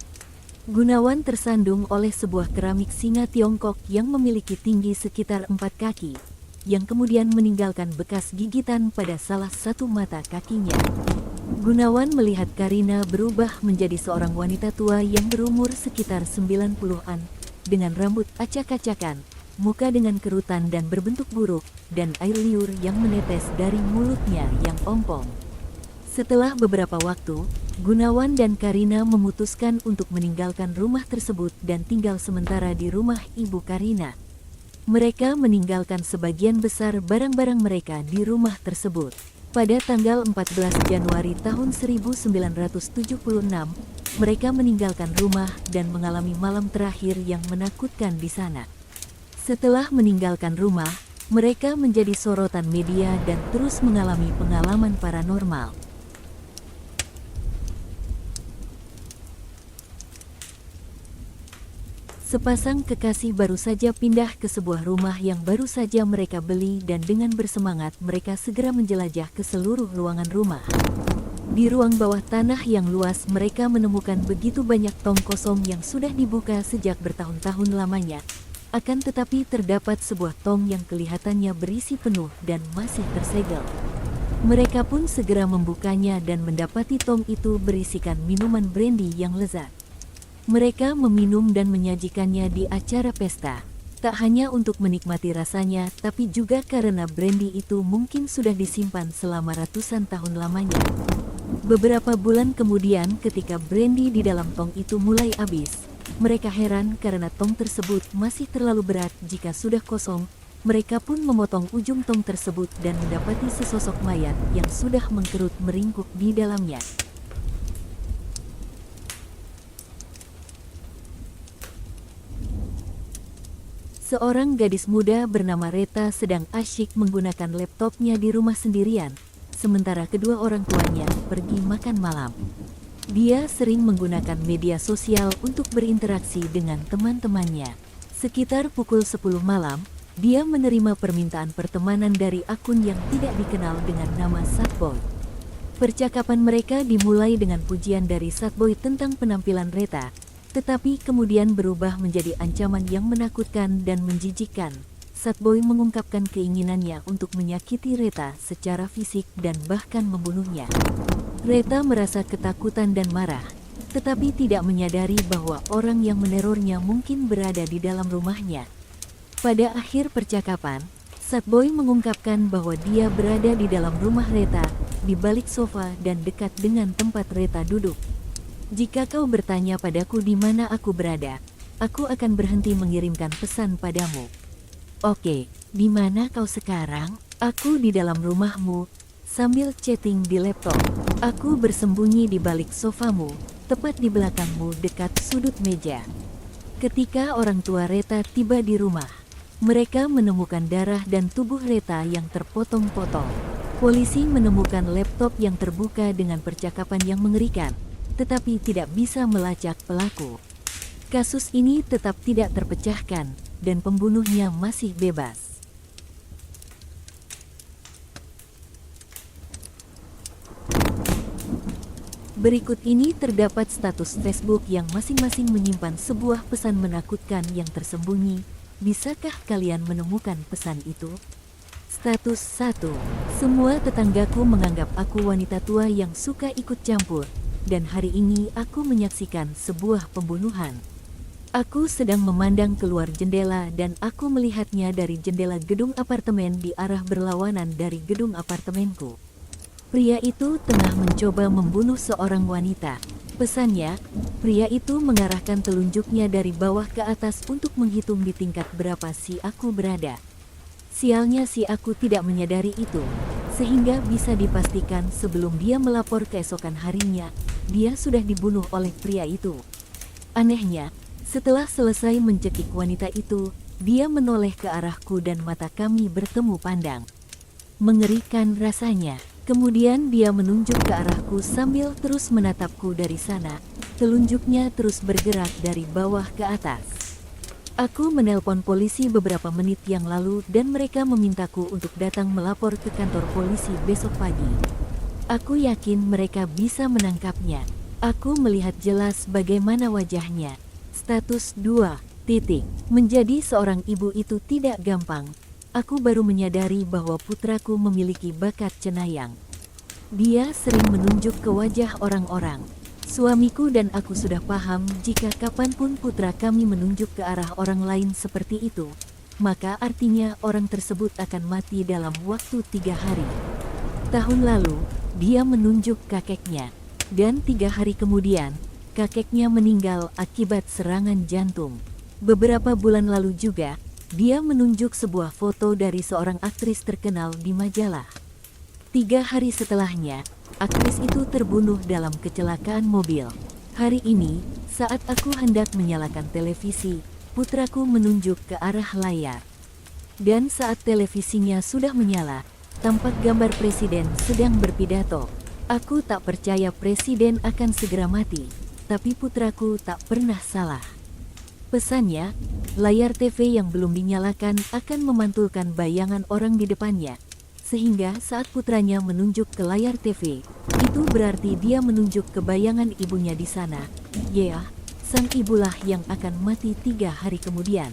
Gunawan tersandung oleh sebuah keramik singa Tiongkok yang memiliki tinggi sekitar 4 kaki, yang kemudian meninggalkan bekas gigitan pada salah satu mata kakinya. Gunawan melihat Karina berubah menjadi seorang wanita tua yang berumur sekitar 90-an, dengan rambut acak-acakan, muka dengan kerutan dan berbentuk buruk, dan air liur yang menetes dari mulutnya yang ompong. Setelah beberapa waktu, Gunawan dan Karina memutuskan untuk meninggalkan rumah tersebut dan tinggal sementara di rumah ibu Karina. Mereka meninggalkan sebagian besar barang-barang mereka di rumah tersebut. Pada tanggal 14 Januari tahun 1976, mereka meninggalkan rumah dan mengalami malam terakhir yang menakutkan di sana. Setelah meninggalkan rumah, mereka menjadi sorotan media dan terus mengalami pengalaman paranormal. Sepasang kekasih baru saja pindah ke sebuah rumah yang baru saja mereka beli dan dengan bersemangat mereka segera menjelajah ke seluruh ruangan rumah. Di ruang bawah tanah yang luas mereka menemukan begitu banyak tong kosong yang sudah dibuka sejak bertahun-tahun lamanya. Akan tetapi terdapat sebuah tong yang kelihatannya berisi penuh dan masih tersegel. Mereka pun segera membukanya dan mendapati tong itu berisikan minuman brandy yang lezat. Mereka meminum dan menyajikannya di acara pesta, tak hanya untuk menikmati rasanya, tapi juga karena brandy itu mungkin sudah disimpan selama ratusan tahun lamanya. Beberapa bulan kemudian ketika brandy di dalam tong itu mulai habis, mereka heran karena tong tersebut masih terlalu berat jika sudah kosong. Mereka pun memotong ujung tong tersebut dan mendapati sesosok mayat yang sudah mengkerut meringkuk di dalamnya. Seorang gadis muda bernama Reta sedang asyik menggunakan laptopnya di rumah sendirian, sementara kedua orang tuanya pergi makan malam. Dia sering menggunakan media sosial untuk berinteraksi dengan teman-temannya. Sekitar pukul 10 malam, dia menerima permintaan pertemanan dari akun yang tidak dikenal dengan nama Satboy. Percakapan mereka dimulai dengan pujian dari Satboy tentang penampilan Reta, tetapi kemudian berubah menjadi ancaman yang menakutkan dan menjijikkan. Satboy mengungkapkan keinginannya untuk menyakiti Reta secara fisik dan bahkan membunuhnya. Reta merasa ketakutan dan marah, tetapi tidak menyadari bahwa orang yang menerornya mungkin berada di dalam rumahnya. Pada akhir percakapan, Satboy mengungkapkan bahwa dia berada di dalam rumah Reta, di balik sofa dan dekat dengan tempat Reta duduk. Jika kau bertanya padaku di mana aku berada, aku akan berhenti mengirimkan pesan padamu. Oke, di mana kau sekarang? Aku di dalam rumahmu, sambil chatting di laptop. Aku bersembunyi di balik sofamu, tepat di belakangmu dekat sudut meja. Ketika orang tua Reta tiba di rumah, mereka menemukan darah dan tubuh Reta yang terpotong-potong. Polisi menemukan laptop yang terbuka dengan percakapan yang mengerikan, tetapi tidak bisa melacak pelaku. Kasus ini tetap tidak terpecahkan, dan pembunuhnya masih bebas. Berikut ini terdapat status Facebook yang masing-masing menyimpan sebuah pesan menakutkan yang tersembunyi. Bisakah kalian menemukan pesan itu? Status 1. Semua tetanggaku menganggap aku wanita tua yang suka ikut campur, dan hari ini aku menyaksikan sebuah pembunuhan. Aku sedang memandang keluar jendela dan aku melihatnya dari jendela gedung apartemen di arah berlawanan dari gedung apartemenku. Pria itu tengah mencoba membunuh seorang wanita. Pesannya, pria itu mengarahkan telunjuknya dari bawah ke atas untuk menghitung di tingkat berapa si aku berada. Sialnya si aku tidak menyadari itu, sehingga bisa dipastikan sebelum dia melapor keesokan harinya, dia sudah dibunuh oleh pria itu. Anehnya, setelah selesai mencekik wanita itu, dia menoleh ke arahku dan mata kami bertemu pandang. Mengerikan rasanya. Kemudian dia menunjuk ke arahku sambil terus menatapku dari sana. Telunjuknya terus bergerak dari bawah ke atas. Aku menelpon polisi beberapa menit yang lalu dan mereka memintaku untuk datang melapor ke kantor polisi besok pagi. Aku yakin mereka bisa menangkapnya. Aku melihat jelas bagaimana wajahnya. Status 2. Menjadi seorang ibu itu tidak gampang. Aku baru menyadari bahwa putraku memiliki bakat cenayang. Dia sering menunjuk ke wajah orang-orang. Suamiku dan aku sudah paham jika kapanpun putra kami menunjuk ke arah orang lain seperti itu, maka artinya orang tersebut akan mati dalam waktu 3 hari. Tahun lalu, dia menunjuk kakeknya, dan 3 hari kemudian, kakeknya meninggal akibat serangan jantung. Beberapa bulan lalu juga, dia menunjuk sebuah foto dari seorang aktris terkenal di majalah. 3 hari setelahnya, aktris itu terbunuh dalam kecelakaan mobil. Hari ini, saat aku hendak menyalakan televisi, putraku menunjuk ke arah layar. Dan saat televisinya sudah menyala, tampak gambar presiden sedang berpidato. Aku tak percaya presiden akan segera mati, tapi putraku tak pernah salah. Pesannya, layar TV yang belum dinyalakan akan memantulkan bayangan orang di depannya. Sehingga saat putranya menunjuk ke layar TV, itu berarti dia menunjuk ke bayangan ibunya di sana. Ya, sang ibulah yang akan mati 3 hari kemudian.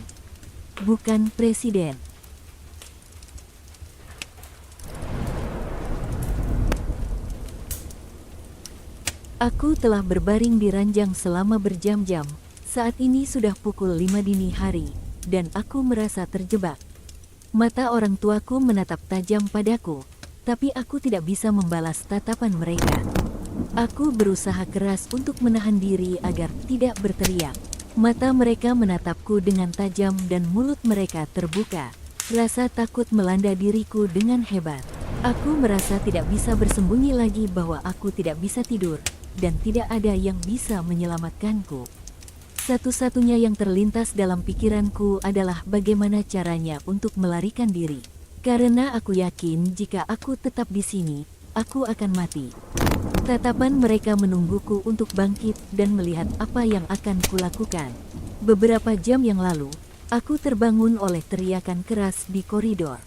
Bukan presiden. Aku telah berbaring di ranjang selama berjam-jam. Saat ini sudah pukul 5 dini hari, dan aku merasa terjebak. Mata orang tuaku menatap tajam padaku, tapi aku tidak bisa membalas tatapan mereka. Aku berusaha keras untuk menahan diri agar tidak berteriak. Mata mereka menatapku dengan tajam dan mulut mereka terbuka. Rasa takut melanda diriku dengan hebat. Aku merasa tidak bisa bersembunyi lagi bahwa aku tidak bisa tidur, dan tidak ada yang bisa menyelamatkanku. Satu-satunya yang terlintas dalam pikiranku adalah bagaimana caranya untuk melarikan diri. Karena aku yakin jika aku tetap di sini, aku akan mati. Tatapan mereka menungguku untuk bangkit dan melihat apa yang akan kulakukan. Beberapa jam yang lalu, aku terbangun oleh teriakan keras di koridor.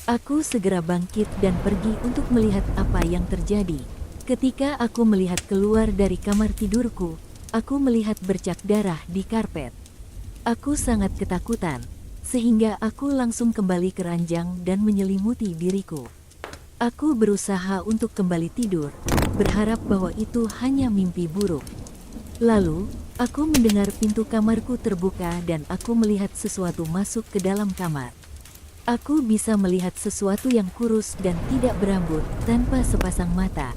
Aku segera bangkit dan pergi untuk melihat apa yang terjadi. Ketika aku melihat keluar dari kamar tidurku, aku melihat bercak darah di karpet. Aku sangat ketakutan, sehingga aku langsung kembali ke ranjang dan menyelimuti diriku. Aku berusaha untuk kembali tidur, berharap bahwa itu hanya mimpi buruk. Lalu, aku mendengar pintu kamarku terbuka dan aku melihat sesuatu masuk ke dalam kamar. Aku bisa melihat sesuatu yang kurus dan tidak berambut tanpa sepasang mata.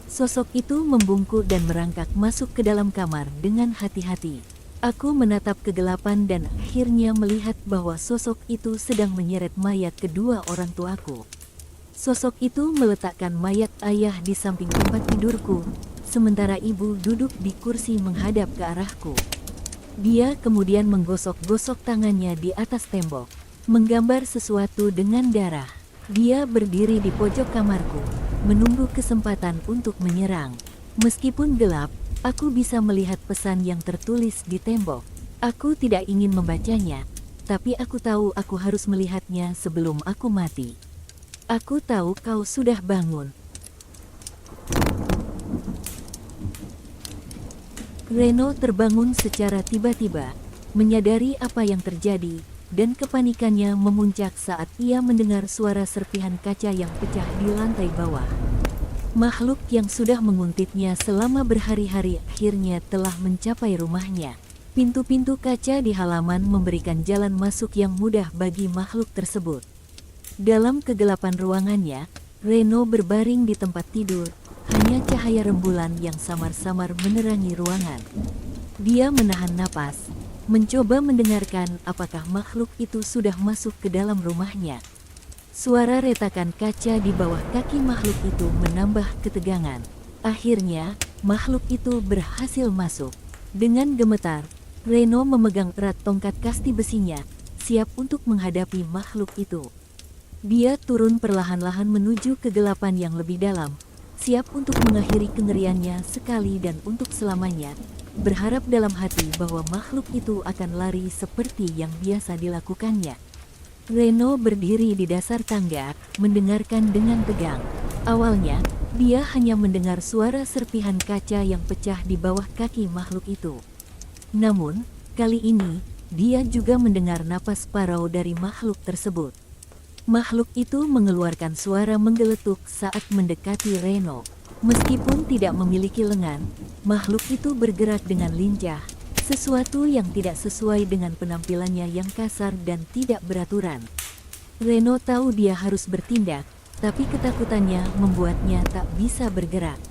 Sosok itu membungkuk dan merangkak masuk ke dalam kamar dengan hati-hati. Aku menatap kegelapan dan akhirnya melihat bahwa sosok itu sedang menyeret mayat kedua orang tuaku. Sosok itu meletakkan mayat ayah di samping tempat tidurku, sementara ibu duduk di kursi menghadap ke arahku. Dia kemudian menggosok-gosok tangannya di atas tembok, menggambar sesuatu dengan darah. Dia berdiri di pojok kamarku, menunggu kesempatan untuk menyerang. Meskipun gelap, aku bisa melihat pesan yang tertulis di tembok. Aku tidak ingin membacanya, tapi aku tahu aku harus melihatnya sebelum aku mati. Aku tahu kau sudah bangun. Reno terbangun secara tiba-tiba, menyadari apa yang terjadi, dan kepanikannya memuncak saat ia mendengar suara serpihan kaca yang pecah di lantai bawah. Makhluk yang sudah menguntitnya selama berhari-hari akhirnya telah mencapai rumahnya. Pintu-pintu kaca di halaman memberikan jalan masuk yang mudah bagi makhluk tersebut. Dalam kegelapan ruangannya, Reno berbaring di tempat tidur, hanya cahaya rembulan yang samar-samar menerangi ruangan. Dia menahan napas, mencoba mendengarkan apakah makhluk itu sudah masuk ke dalam rumahnya. Suara retakan kaca di bawah kaki makhluk itu menambah ketegangan. Akhirnya, makhluk itu berhasil masuk. Dengan gemetar, Reno memegang erat tongkat kasti besinya, siap untuk menghadapi makhluk itu. Dia turun perlahan-lahan menuju kegelapan yang lebih dalam, siap untuk mengakhiri kengeriannya sekali dan untuk selamanya, berharap dalam hati bahwa makhluk itu akan lari seperti yang biasa dilakukannya. Reno berdiri di dasar tangga, mendengarkan dengan tegang. Awalnya, dia hanya mendengar suara serpihan kaca yang pecah di bawah kaki makhluk itu. Namun, kali ini, dia juga mendengar napas parau dari makhluk tersebut. Makhluk itu mengeluarkan suara menggeletuk saat mendekati Reno. Meskipun tidak memiliki lengan, makhluk itu bergerak dengan lincah, sesuatu yang tidak sesuai dengan penampilannya yang kasar dan tidak beraturan. Reno tahu dia harus bertindak, tapi ketakutannya membuatnya tak bisa bergerak.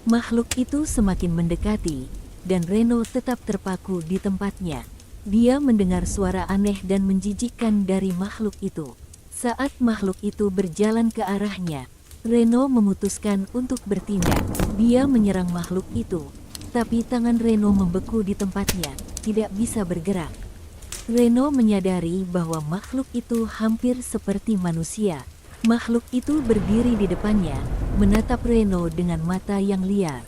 Makhluk itu semakin mendekati, dan Reno tetap terpaku di tempatnya. Dia mendengar suara aneh dan menjijikkan dari makhluk itu. Saat makhluk itu berjalan ke arahnya, Reno memutuskan untuk bertindak. Dia menyerang makhluk itu, tapi tangan Reno membeku di tempatnya, tidak bisa bergerak. Reno menyadari bahwa makhluk itu hampir seperti manusia. Makhluk itu berdiri di depannya, menatap Reno dengan mata yang liar.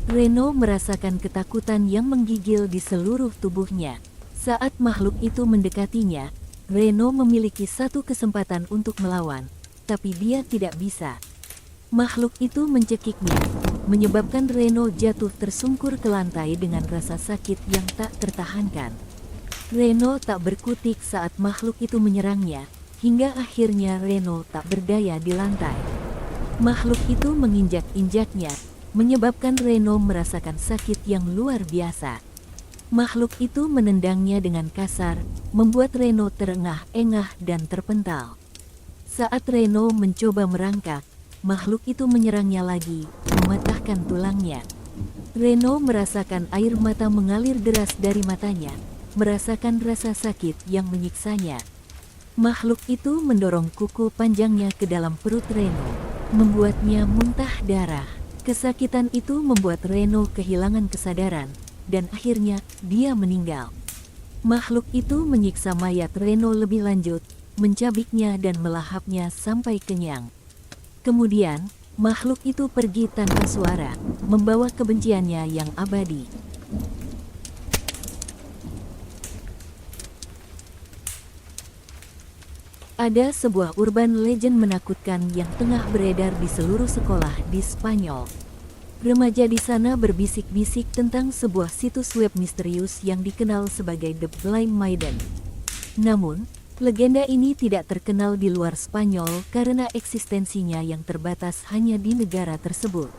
Reno merasakan ketakutan yang menggigil di seluruh tubuhnya. Saat makhluk itu mendekatinya, Reno memiliki satu kesempatan untuk melawan, tapi dia tidak bisa. Makhluk itu mencekiknya, menyebabkan Reno jatuh tersungkur ke lantai dengan rasa sakit yang tak tertahankan. Reno tak berkutik saat makhluk itu menyerangnya, hingga akhirnya Reno tak berdaya di lantai. Makhluk itu menginjak-injaknya, menyebabkan Reno merasakan sakit yang luar biasa. Makhluk itu menendangnya dengan kasar, membuat Reno terengah-engah dan terpental. Saat Reno mencoba merangkak, makhluk itu menyerangnya lagi, mematahkan tulangnya. Reno merasakan air mata mengalir deras dari matanya, merasakan rasa sakit yang menyiksanya. Makhluk itu mendorong kuku panjangnya ke dalam perut Reno, membuatnya muntah darah. Kesakitan itu membuat Reno kehilangan kesadaran, dan akhirnya dia meninggal. Makhluk itu menyiksa mayat Reno lebih lanjut, mencabiknya dan melahapnya sampai kenyang. Kemudian, makhluk itu pergi tanpa suara, membawa kebenciannya yang abadi. Ada sebuah urban legend menakutkan yang tengah beredar di seluruh sekolah di Spanyol. Remaja di sana berbisik-bisik tentang sebuah situs web misterius yang dikenal sebagai The Blind Maiden. Namun, legenda ini tidak terkenal di luar Spanyol karena eksistensinya yang terbatas hanya di negara tersebut.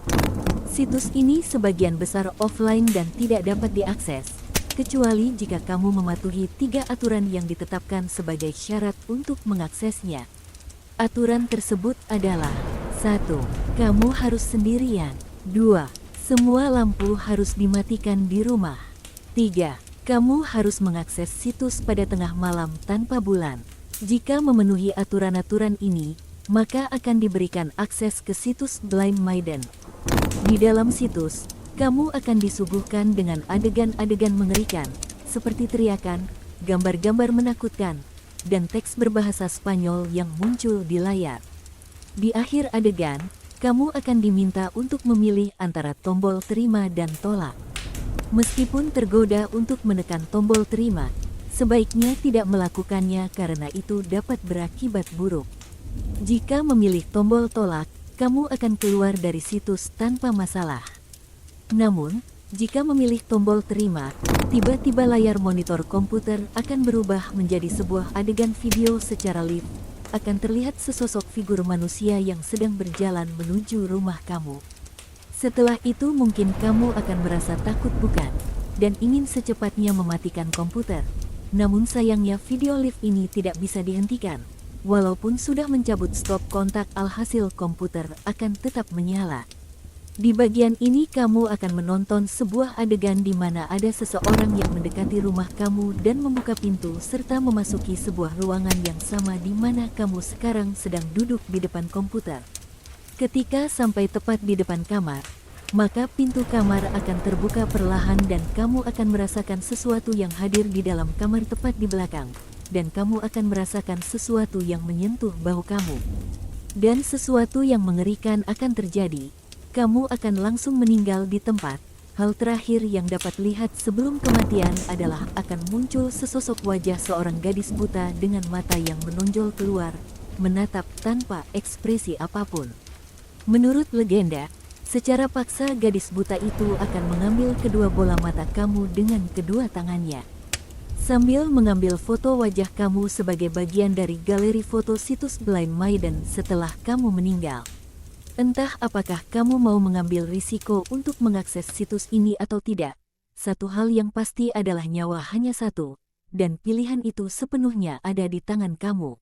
Situs ini sebagian besar offline dan tidak dapat diakses, kecuali jika kamu mematuhi 3 aturan yang ditetapkan sebagai syarat untuk mengaksesnya. Aturan tersebut adalah: 1. Kamu harus sendirian. 2. Semua lampu harus dimatikan di rumah. 3. Kamu harus mengakses situs pada tengah malam tanpa bulan. Jika memenuhi aturan-aturan ini, maka akan diberikan akses ke situs Blind Maiden. Di dalam situs, kamu akan disuguhkan dengan adegan-adegan mengerikan, seperti teriakan, gambar-gambar menakutkan, dan teks berbahasa Spanyol yang muncul di layar. Di akhir adegan, kamu akan diminta untuk memilih antara tombol terima dan tolak. Meskipun tergoda untuk menekan tombol terima, sebaiknya tidak melakukannya karena itu dapat berakibat buruk. Jika memilih tombol tolak, kamu akan keluar dari situs tanpa masalah. Namun, Jika memilih tombol terima, tiba-tiba layar monitor komputer akan berubah menjadi sebuah adegan video secara live. Akan terlihat sesosok figur manusia yang sedang berjalan menuju rumah kamu. Setelah itu mungkin kamu akan merasa takut bukan? Dan ingin secepatnya mematikan komputer. Namun sayangnya video live ini tidak bisa dihentikan. Walaupun sudah mencabut stop kontak, alhasil komputer akan tetap menyala. Di bagian ini kamu akan menonton sebuah adegan di mana ada seseorang yang mendekati rumah kamu dan membuka pintu serta memasuki sebuah ruangan yang sama di mana kamu sekarang sedang duduk di depan komputer. Ketika sampai tepat di depan kamar, maka pintu kamar akan terbuka perlahan dan kamu akan merasakan sesuatu yang hadir di dalam kamar tepat di belakang. Dan kamu akan merasakan sesuatu yang menyentuh bahu kamu. Dan sesuatu yang mengerikan akan terjadi. Kamu akan langsung meninggal di tempat. Hal terakhir yang dapat lihat sebelum kematian adalah akan muncul sesosok wajah seorang gadis buta dengan mata yang menonjol keluar, menatap tanpa ekspresi apapun. Menurut legenda, secara paksa gadis buta itu akan mengambil kedua bola mata kamu dengan kedua tangannya. Sambil mengambil foto wajah kamu sebagai bagian dari galeri foto situs Blind Maiden setelah kamu meninggal. Entah apakah kamu mau mengambil risiko untuk mengakses situs ini atau tidak. Satu hal yang pasti adalah nyawa hanya satu, dan pilihan itu sepenuhnya ada di tangan kamu.